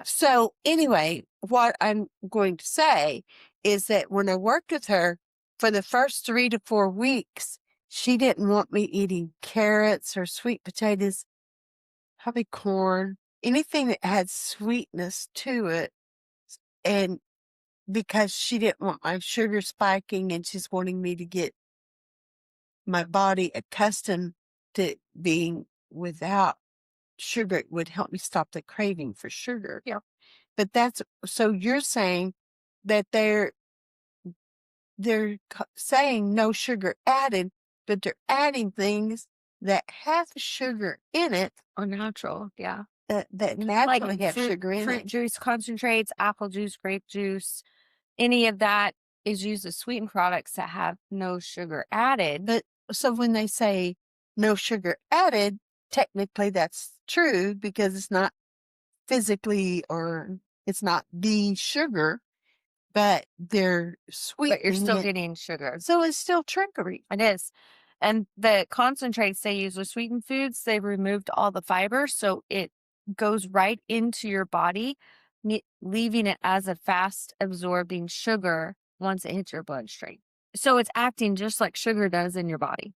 So anyway, what I'm going to say is that when I worked with her for the first 3 to 4 weeks, she didn't want me eating carrots or sweet potatoes, probably corn, anything that had sweetness to it. And because she didn't want my sugar spiking and she's wanting me to get my body accustomed to being without sugar, it would help me stop the craving for sugar. Yeah. But so you're saying that they're saying no sugar added, but they're adding things that have sugar in it. Or natural, yeah. That naturally have sugar in fruit it. juice concentrates, apple juice, grape juice, any of that is used as sweetened products that have no sugar added. But so when they say no sugar added, technically that's true because it's not physically or it's not the sugar, but they're sweet. But you're still getting sugar. So it's still trickery. It is. And the concentrates they use with sweetened foods, they've removed all the fiber, so it goes right into your body, leaving it as a fast absorbing sugar once it hits your bloodstream. So it's acting just like sugar does in your body.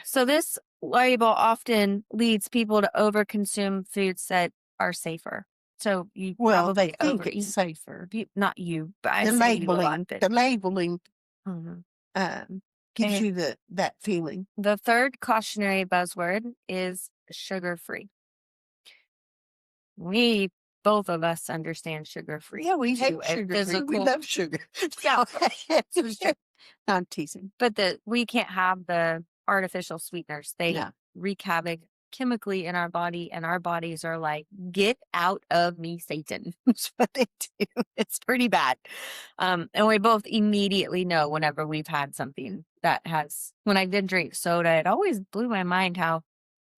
So this label often leads people to overconsume foods that are safer. So you they think overeat. it's safer. Not you, but I The say you a lot. labeling gives you that feeling. The third cautionary buzzword is sugar-free. Both of us understand sugar-free. Yeah, we hate sugar-free. We love sugar. Yeah. I'm teasing. But we can't have the artificial sweeteners. They wreak havoc chemically in our body, and our bodies are like, get out of me, Satan. That's what they do. It's pretty bad. And we both immediately know whenever we've had something that has, when I did drink soda, it always blew my mind how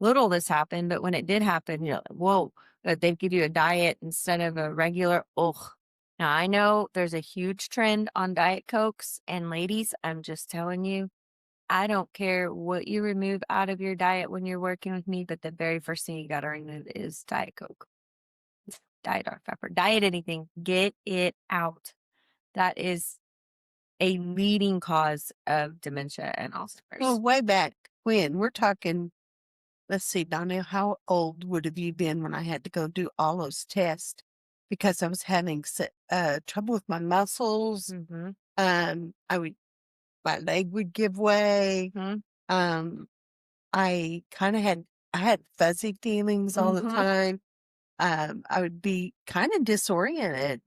little this happened, but when it did happen, you're like, whoa, but they'd give you a diet instead of a regular, ugh. Now, I know there's a huge trend on Diet Cokes, and ladies, I'm just telling you, I don't care what you remove out of your diet when you're working with me, but the very first thing you got to remove is Diet Coke, Diet Dr. Pepper, Diet anything. Get it out. That is a leading cause of dementia and Well, Alzheimer's. way back when, we're talking, let's see, Donnell, how old would have you been when I had to go do all those tests because I was having trouble with my muscles? Mm-hmm. My leg would give way. Mm-hmm. I had fuzzy feelings all the Mhm. time. I would be kind of disoriented.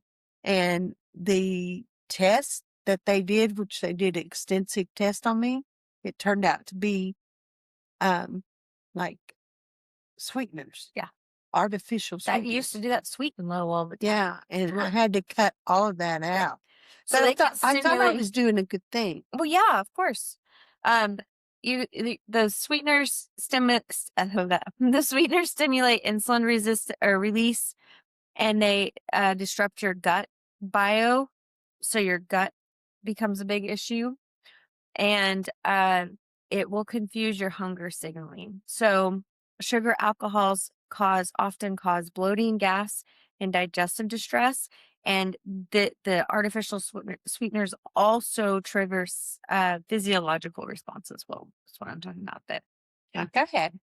And the test that they did, which they did extensive test on me, it turned out to be like sweeteners. Yeah. Artificial That you used sweeteners. to do that sweet and low all the time. Yeah. And I had to cut all of that out. So But they can I thought I stimulate. was doing a good thing. Well, yeah, of course. The sweeteners the sweeteners stimulate insulin resist or release, and they disrupt your gut bio, so your gut becomes a big issue, and it will confuse your hunger signaling. So sugar alcohols often cause bloating, gas, and digestive distress. And the artificial sweeteners also triggers physiological responses. Well, that's what I'm talking about. But Yeah, go ahead.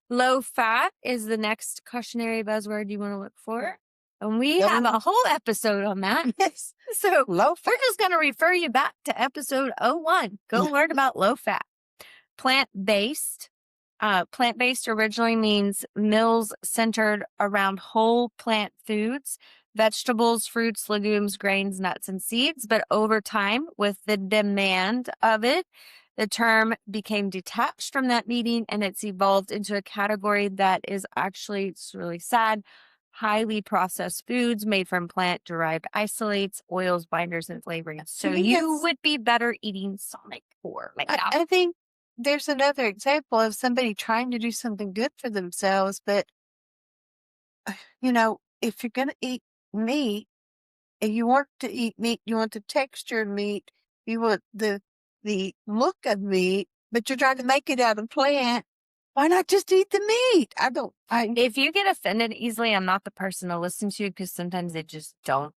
low fat is the next cautionary buzzword you want to look for. And we Yep. have a whole episode on that. Yes. So Low fat. we're just going to refer you back to episode 01. Go learn about low fat. Plant-based. Plant-based originally means meals centered around whole plant foods, vegetables, fruits, legumes, grains, nuts, and seeds. But over time, with the demand of it, the term became detached from that meaning, and it's evolved into a category that is actually, it's really sad, highly processed foods made from plant-derived isolates, oils, binders, and flavorings. So you would be better eating Sonic or McDonald's. I think there's another example of somebody trying to do something good for themselves, but if you're going to eat meat and you want to eat meat, you want the texture of meat, you want the look of meat, but you're trying to make it out of plant. Why not just eat the meat? If you get offended easily, I'm not the person to listen to because sometimes they just don't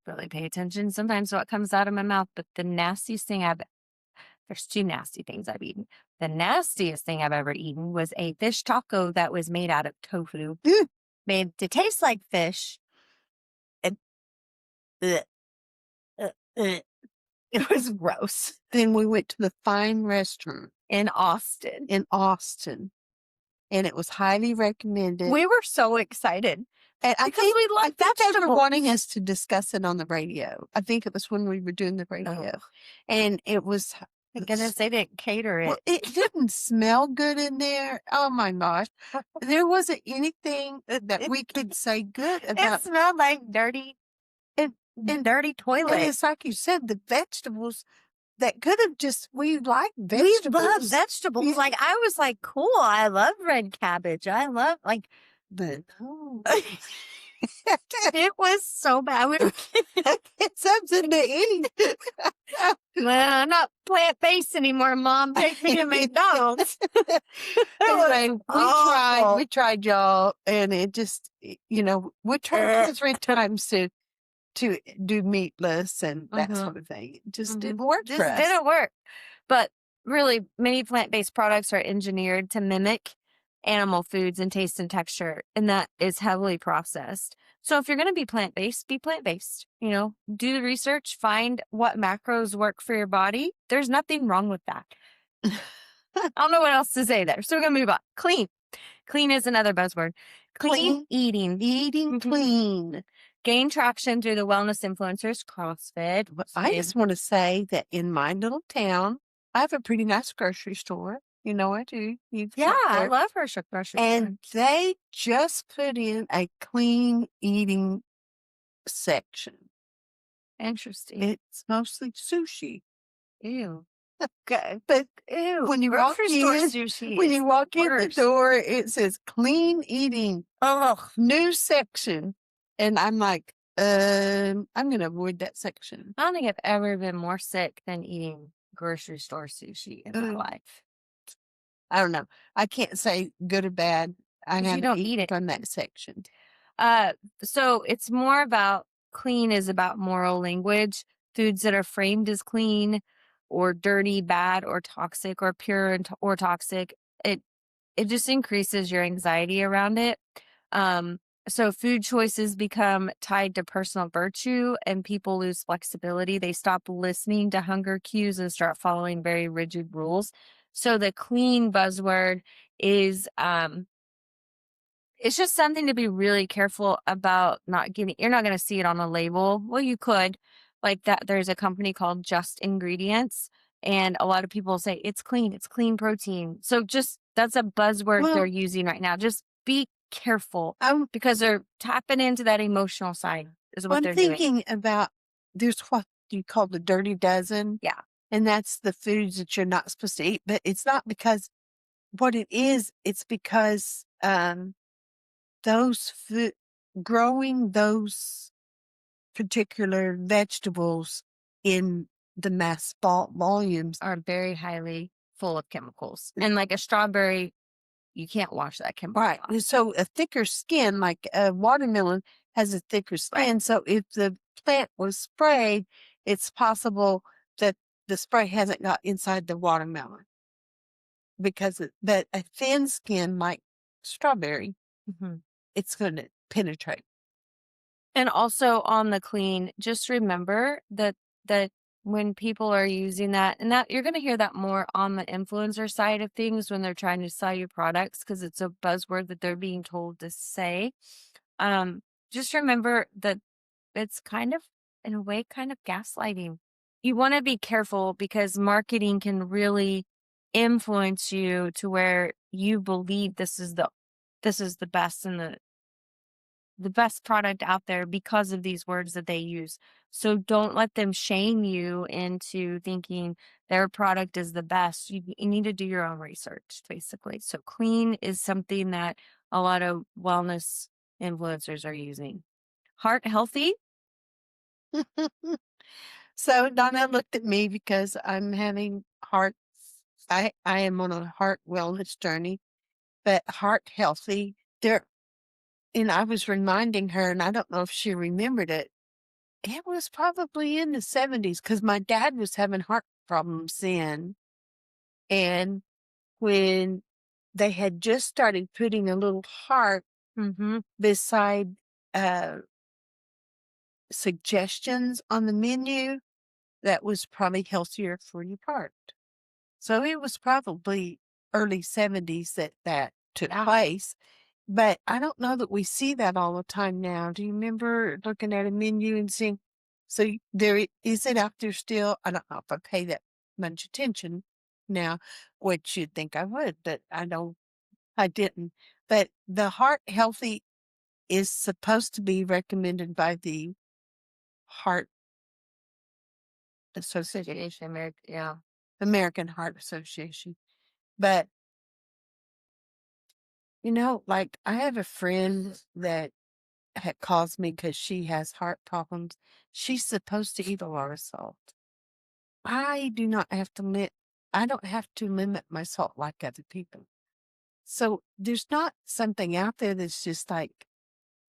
really pay attention. Sometimes what comes out of my mouth, but the nastiest thing there's two nasty things I've eaten. The nastiest thing I've ever eaten was a fish taco that was made out of tofu, made to taste like fish. And it was gross. Then we went to the fine restaurant In Austin. And it was highly recommended. We were so excited. And I Because think we love they were vegetables. wanting us to discuss it on the radio. I think it was when we were doing the radio. Ugh. And it was, Thank goodness they didn't cater well, it. it didn't smell good in there. Oh my gosh. There wasn't anything that we could say good It about. smelled like dirty And dirty toilet. And it's like you said, the vegetables that could have We we like love vegetables. vegetables. Yeah. Like I was like, cool. I love red cabbage. I love But no. it was so bad. It's something to eat. Well, I'm not plant-based anymore, Mom. Take me to McDonald's. Anyway, we tried, y'all, and it just, we tried 2 or 3 times to do meatless and that sort of thing. It just didn't work for us. Didn't work. But really, many plant-based products are engineered to mimic animal foods in taste and texture, and that is heavily processed. So if you're going to be plant-based, be plant-based. Do the research, find what macros work for your body. There's nothing wrong with that. I don't know what else to say there. So we're going to move on. Clean. Clean is another buzzword. Clean eating. Eating clean. Gain traction through the wellness influencers, CrossFit. I just want to say that in my little town, I have a pretty nice grocery store. I do. I love her grocery store. And they just put in a clean eating section. Interesting. It's mostly sushi. Ew. Okay. But ew, When you walk grocery store in, sushi when is you walk the in the worst. door, it says clean eating, Ugh. new section. And I'm like, I'm going to avoid that section. I don't think I've ever been more sick than eating grocery store sushi in my Ugh. life. I don't know. I can't say good or bad. I 'Cause you haven't don't eat eaten it. from that section. So it's more about clean is about moral language. Foods that are framed as clean or dirty, bad, or toxic, or pure or toxic. It it just increases your anxiety around it. Um, so food choices become tied to personal virtue and people lose flexibility. They stop listening to hunger cues and start following very rigid rules. So the clean buzzword is it's just something to be really careful about not getting. You're not going to see it on a label. Well, you could. Like that, there's a company called Just Ingredients, and a lot of people say it's clean protein. So just that's a buzzword they're Well, using right now. Just be careful I'm, because they're tapping into that emotional side, is what I'm they're doing. thinking about there's what you call the dirty dozen. Yeah. And that's the foods that you're not supposed to eat. But it's not because what it is, it's because those food, growing those particular vegetables in the mass volumes. Are very highly full of chemicals. And like a strawberry, you can't wash that chemical Right. off. And so a thicker skin, like a watermelon, has a thicker skin. Right. So if the plant was sprayed, it's possible that the spray hasn't got inside the watermelon because but a thin skin like strawberry, Mhm. it's going to penetrate. And also on the clean, just remember that when people are using that, and that you're going to hear that more on the influencer side of things when they're trying to sell you products because it's a buzzword that they're being told to say. Just remember that it's kind of, in a way, kind of gaslighting. You want to be careful because marketing can really influence you to where you believe this is the best and the best product out there because of these words that they use. So don't let them shame you into thinking their product is the best. You need to do your own research, basically. So clean is something that a lot of wellness influencers are using. Heart healthy. So Donna looked at me because I'm having heart. I am on a heart wellness journey, but heart healthy. There, and I was reminding her, and I don't know if she remembered it. It was probably in the 70s because my dad was having heart problems then. And when they had just started putting a little heart Mm-hmm. beside uh, suggestions on the menu, that was probably healthier for your heart. So it was probably early 70s that that took place. But I don't know that we see that all the time now. Do you remember looking at a menu and seeing? So is it out there still? I don't know if I pay that much attention now, which you'd think I would, but I didn't. But the heart healthy is supposed to be recommended by the Heart Association, Yeah. American Heart Association. But like I have a friend that had caused me because she has heart problems. She's supposed to eat a lot of salt. I do not have to I don't have to limit my salt like other people. So there's not something out there that's just like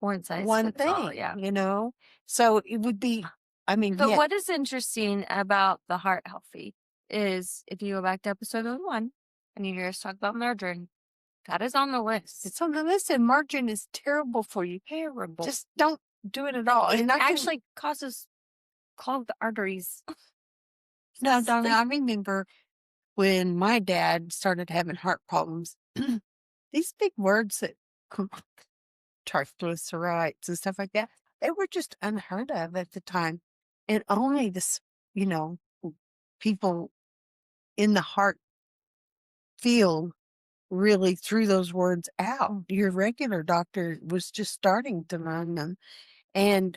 One size one fits all. thing, Yeah. So it would be, I mean, But yeah, what is interesting about the heart healthy is if you go back to episode 1 and you hear us talk about margarine, that is on the list. it's on the list, and margarine is terrible for you. Terrible. Just don't do it at all. It And I can, actually causes clogged arteries. no, It's Donna, like, I remember when my dad started having heart problems, these big words that triglycerides and stuff like that, they were just unheard of at the time. And only this, you know, people in the heart field really threw those words out. Your regular doctor was just starting to learn them. And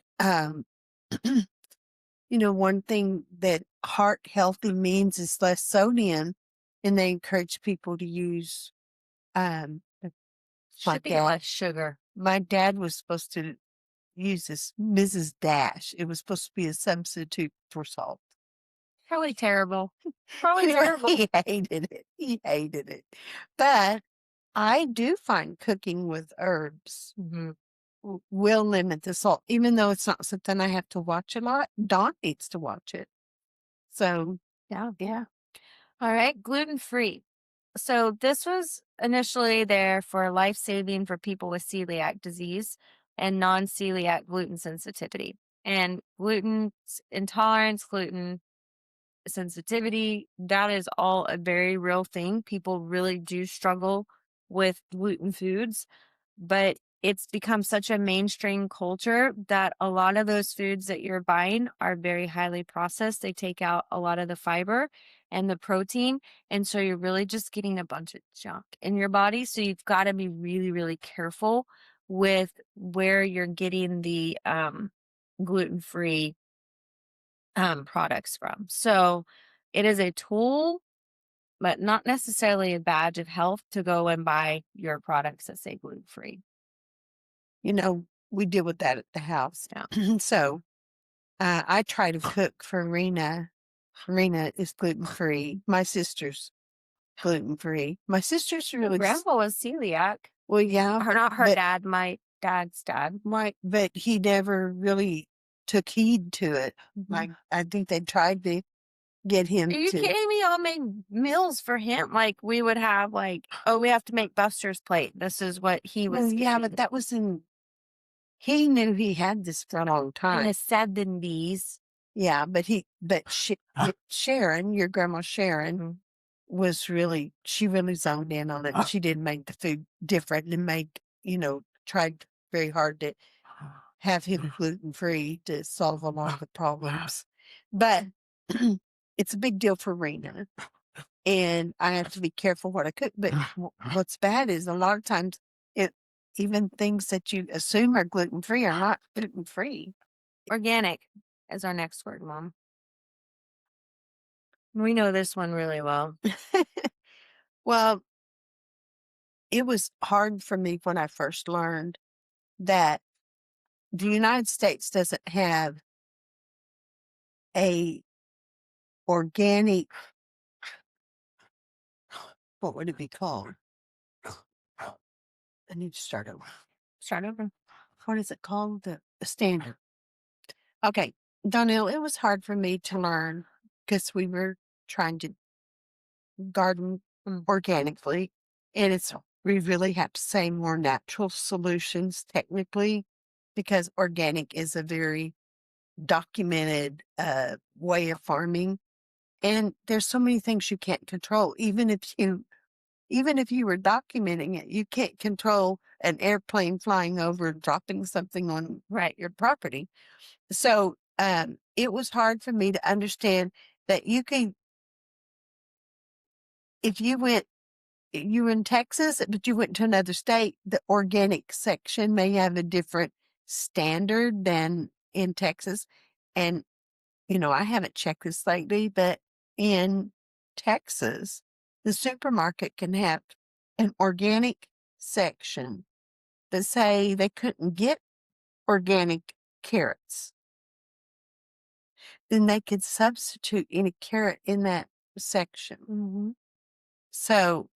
one thing that heart healthy means is less sodium, and they encourage people to use my Should be dad. less sugar. My dad was supposed to use this Mrs. Dash. It was supposed to be a substitute for salt. Probably terrible. Probably terrible. He hated it. He hated it. But I do find cooking with herbs will limit the salt, even though it's not something I have to watch a lot. Dawn needs to watch it. So, Yeah. All right, gluten-free. So this was initially there for life-saving for people with celiac disease and non-celiac gluten sensitivity. And gluten intolerance, gluten sensitivity, that is all a very real thing. People really do struggle with gluten foods, but it's become such a mainstream culture that a lot of those foods that you're buying are very highly processed. They take out a lot of the fiber and the protein. And so you're really just getting a bunch of junk in your body. So you've got to be really, really careful with where you're getting the gluten free products from. So it is a tool, but not necessarily a badge of health to go and buy your products that say gluten free. we deal with that at the house. Yeah. So, I try to cook for Rena. Rena is gluten free. My sister's gluten free. My sister's really Grandpa was celiac. well, yeah, Or not her but dad, my dad's dad. but he never really took heed to it. Like I think they tried to get him Are you to. kidding me? I'll make meals for him. Like we would have oh, we have to make Buster's plate. This is what he was Well, yeah, getting but that was in. He knew he had this for a long in time. the 70s. Yeah, but Sharon, your grandma Sharon, was really, she really zoned in on it. She did make the food different and tried very hard to have him gluten free to solve a lot of the problems. But it's a big deal for Rena. And I have to be careful what I cook. But what's bad is a lot of times even things that you assume are gluten free are not gluten free. Organic is our next word, Mom. We know this one really well. Well, it was hard for me when I first learned that the United States doesn't have a organic, what would it be called? I need to start over. Start over. What is it called? The standard. Okay, Donnell, it was hard for me to learn because we were trying to garden organically, and we really have to say more natural solutions technically, because organic is a very documented way of farming, and there's so many things you can't control. Even if you were documenting it, you can't control an airplane flying over and dropping something on your property. So it was hard for me to understand that if you were in Texas, but you went to another state, the organic section may have a different standard than in Texas. And, I haven't checked this lately, but in Texas, the supermarket can have an organic section that say they couldn't get organic carrots. Then they could substitute any carrot in that section. So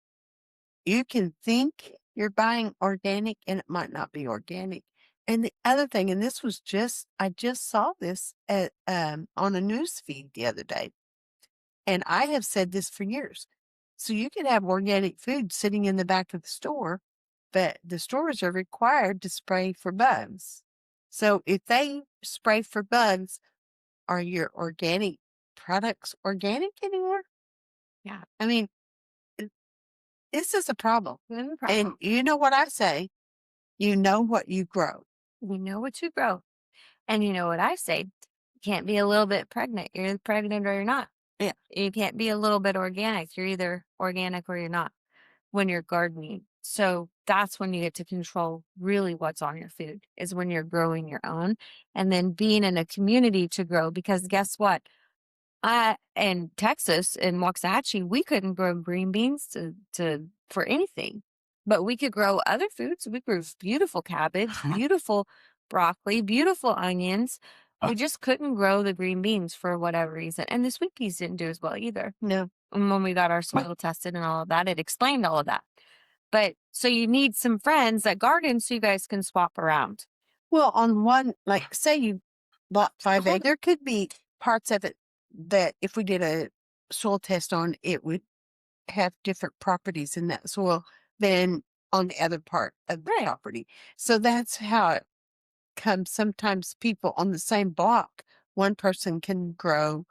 you can think you're buying organic and it might not be organic. And the other thing, and I just saw this on a news feed the other day. And I have said this for years. So you can have organic food sitting in the back of the store, but the stores are required to spray for bugs. So if they spray for bugs, are your organic products organic anymore? Yeah. I mean, this is a problem. And And you know what I say? You know what you grow. you know what you grow. And you know what I say? You can't be a little bit pregnant. You're either pregnant or you're not. Yeah. You can't be a little bit organic. You're either organic or you're not when you're gardening. So that's when you get to control really what's on your food, is when you're growing your own and then being in a community to grow. Because guess what? In Texas, in Waxahachie, we couldn't grow green beans for anything, but we could grow other foods. We grew beautiful cabbage, beautiful broccoli, beautiful onions. We just couldn't grow the green beans for whatever reason. And the sweet peas didn't do as well either. No. And when we got our soil tested and all of that, it explained all of that. But so you need some friends that garden so you guys can swap around. Well, on one, like, say you bought 5 acres, there could be parts of it that if we did a soil test on, it would have different properties in that soil than on the other part of the Right. property. So that's how it comes. Sometimes people on the same block, one person can grow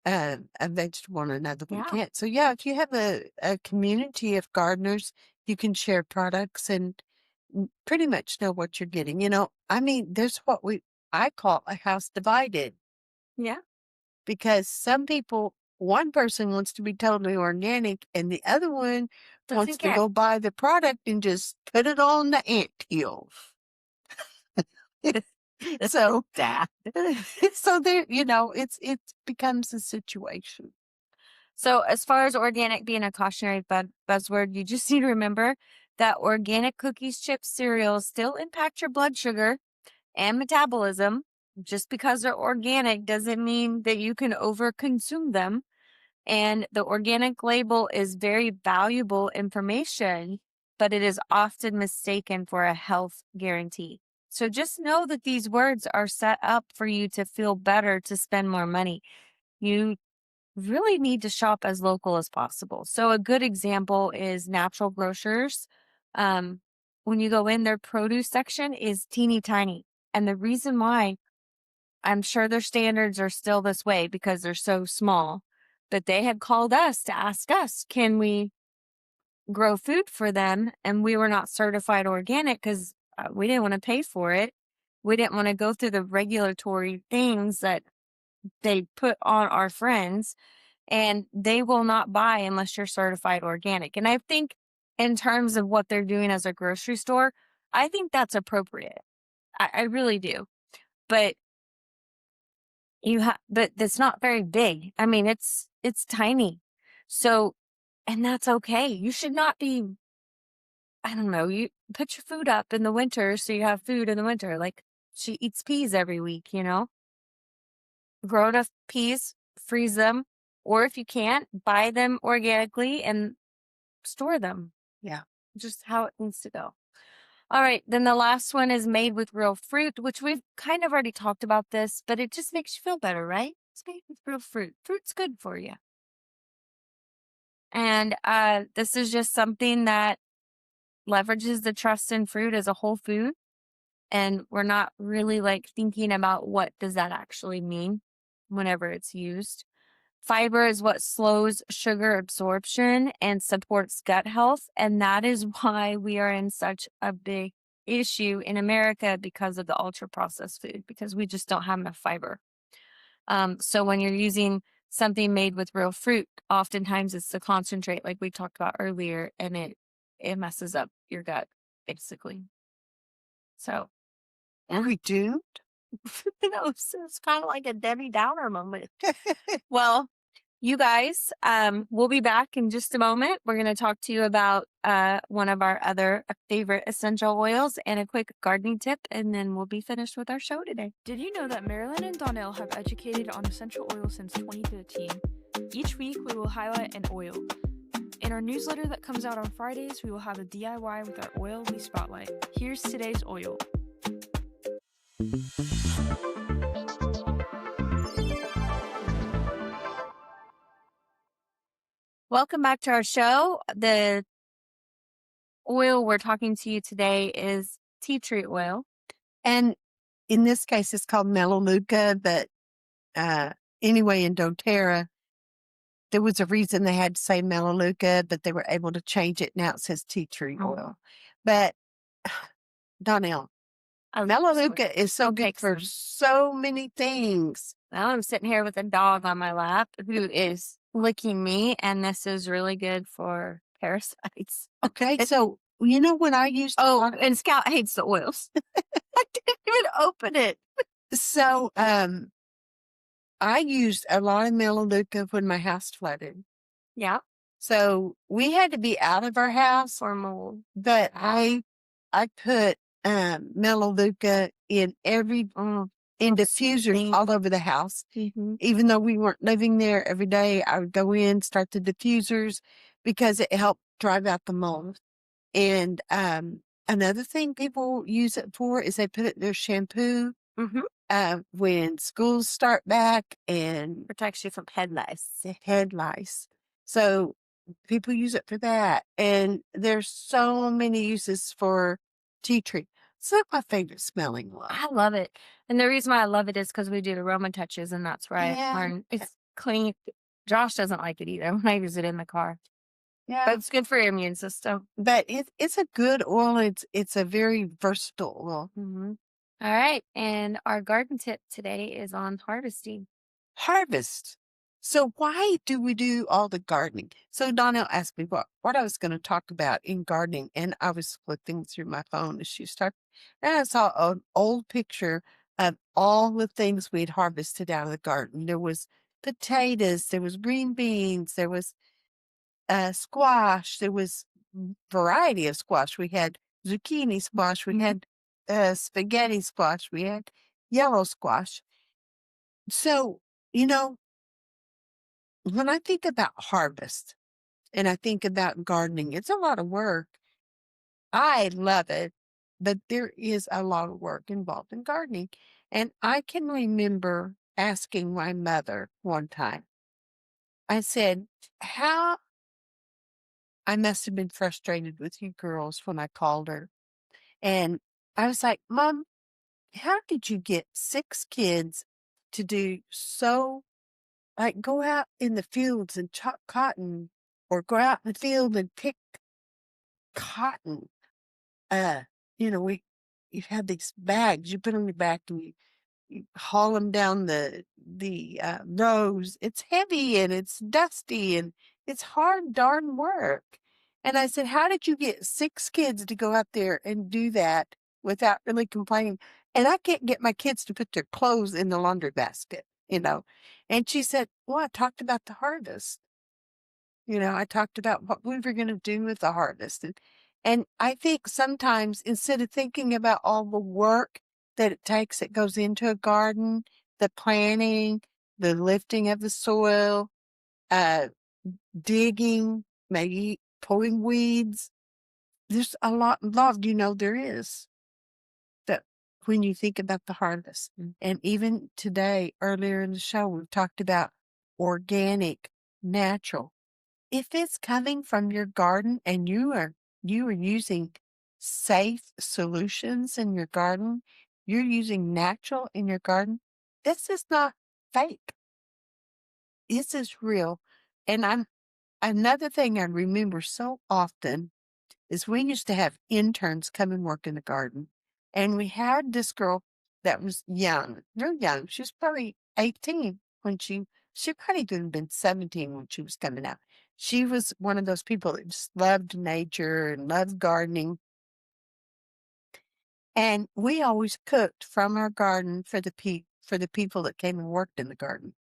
a vegetable and another one Yeah. can't. So yeah, if you have a community of gardeners, you can share products and pretty much know what you're getting. You know, I mean, there's what I call a house divided, Yeah. because some people, one person wants to be totally organic and the other one wants Doesn't to care. go buy the product and just put it on the anthill. So Yeah. so there, you know, it becomes a situation. So, as far as organic being a cautionary buzzword, you just need to remember that organic cookies, chips, cereals still impact your blood sugar and metabolism. Just because they're organic doesn't mean that you can overconsume them. And the organic label is very valuable information, but it is often mistaken for a health guarantee. So just know that these words are set up for you to feel better, to spend more money. You really need to shop as local as possible. So a good example is natural grocers. Um, when you go in, their produce section is teeny tiny. And the reason why, I'm sure their standards are still this way because they're so small, but they had called us to ask us, can we grow food for them? And we were not certified organic because we didn't want to pay for it. We didn't want to go through the regulatory things that they put on our friends, and they will not buy unless you're certified organic. And I think in terms of what they're doing as a grocery store, I think that's appropriate. I really do. But but it's not very big. I mean, it's tiny. So, and that's okay. You should not be, I don't know, you put your food up in the winter so you have food in the winter. Like she eats peas every week, you know? Grow enough peas, freeze them, or if you can't, buy them organically and store them. Yeah. Just how it needs to go. All right, then the last one is made with real fruit, which we've kind of already talked about this, but it just makes you feel better, right? It's made with real fruit. Fruit's good for you. And this is just something that leverages the trust in fruit as a whole food. And we're not really like thinking about what does that actually mean whenever it's used. Fiber is what slows sugar absorption and supports gut health. And that is why we are in such a big issue in America because of the ultra processed food, because we just don't have enough fiber. So when you're using something made with real fruit, oftentimes it's the concentrate, like we talked about earlier, and it messes up your gut, basically. So Are we doomed? it's kind of like a Debbie Downer moment. Well, you guys, we'll be back in just a moment. We're going to talk to you about one of our other favorite essential oils and a quick gardening tip, and then we'll be finished with our show today. Did you know that Marilyn and Donnell have educated on essential oils since 2015? Each week, we will highlight an oil. In our newsletter that comes out on Fridays, we will have a DIY with our oil we spotlight. Here's today's oil. Welcome back to our show. The oil we're talking to you today is tea tree oil. And in this case, it's called Melaleuca, but anyway, in doTERRA, there was a reason they had to say Melaleuca, but they were able to change it. Now it says tea tree oil. But Donnell, Melaleuca is so good for so many things. Well, I'm sitting here with a dog on my lap who is licking me, and this is really good for parasites. Okay, so You know, when I used to Oh, and Scout hates the oils. I didn't even open it. So, I used a lot of Melaleuca when my house flooded. Yeah. So we had to be out of our house, Or mold. but I put Melaleuca in every in diffusers all over the house. Mm-hmm. Even though we weren't living there every day, I would go in, start the diffusers because it helped drive out the mold. And another thing people use it for is they put it in their shampoo Mm-hmm. when schools start back and Protects you from head lice. the head lice. So people use it for that. And there's so many uses for tea tree. It's not my favorite smelling one. I love it. And the reason why I love it is because we do aroma touches, and that's where I Yeah. learned it's clean. Josh doesn't like it either when I use it in the car. Yeah. But it's good for your immune system. But it's a good oil. It's a very versatile oil. Mm-hmm. All right. And our garden tip today is on harvesting. Harvest. So why do we do all the gardening? So Donnell asked me what I was going to talk about in gardening, and I was flipping through my phone as she started, and I saw an old picture of all the things we'd harvested out of the garden. There was potatoes, there was green beans, there was squash, there was variety of squash. We had zucchini squash, we had spaghetti squash, we had yellow squash. So, you know, when I think about harvest and I think about gardening, it's a lot of work. I love it, but there is a lot of work involved in gardening. And I can remember asking my mother one time, I said, how I must have been frustrated with you girls when I called her. And I was like, Mom, how did you get 6 kids to do so, like go out in the fields and chop cotton or go out in the field and pick cotton? Uh, you have these bags, you put on your back and you haul them down the rows. It's heavy and it's dusty and it's hard darn work. And I said, how did you get 6 kids to go out there and do that without really complaining? And I can't get my kids to put their clothes in the laundry basket. And she said, well, I talked about the harvest. I talked about what we were going to do with the harvest. And I think sometimes instead of thinking about all the work that it takes that goes into a garden, the planting, the lifting of the soil, uh, digging, maybe pulling weeds, there's a lot involved, there is. That when you think about the harvest. And even today, earlier in the show, we've talked about organic, natural. If it's coming from your garden and you are using safe solutions in your garden, you're using natural in your garden, this is not fake. This is real. And another thing I remember so often is we used to have interns come and work in the garden. And we had this girl that was young, real young. She was probably 18 when she probably could have been 17 when she was coming out. She was one of those people that just loved nature and loved gardening. And we always cooked from our garden for the people that came and worked in the garden.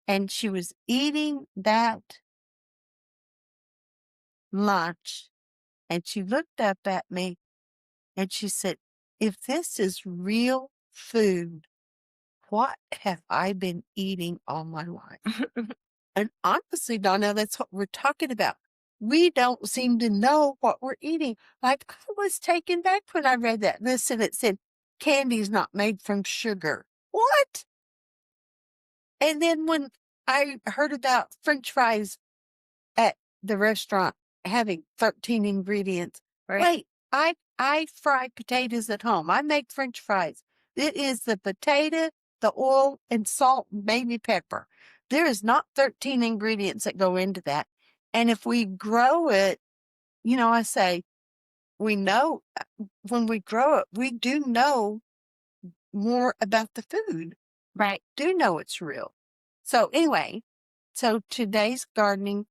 And she was eating that lunch and she looked up at me and she said, if this is real food, what have I been eating all my life? And honestly, Donna, that's what we're talking about. We don't seem to know what we're eating. Like I was taken back when I read that. Listen, it said candy's not made from sugar. What? And then when I heard about French fries at the restaurant having 13 ingredients, Right. wait, I fry potatoes at home. I make French fries. It is the potato, the oil, and salt, and baby pepper. There is not 13 ingredients that go into that. And if we grow it, I say, we know when we grow it, we do know more about the food. Right. Do know it's real. So anyway, so today's gardening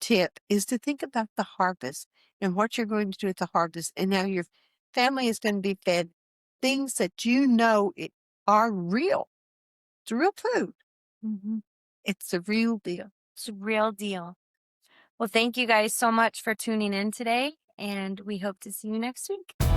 tip is to think about the harvest and what you're going to do at the harvest and how your family is going to be fed things that are real. It's real food. Mhm. It's the real deal. It's a real deal. Well, thank you guys so much for tuning in today, and we hope to see you next week.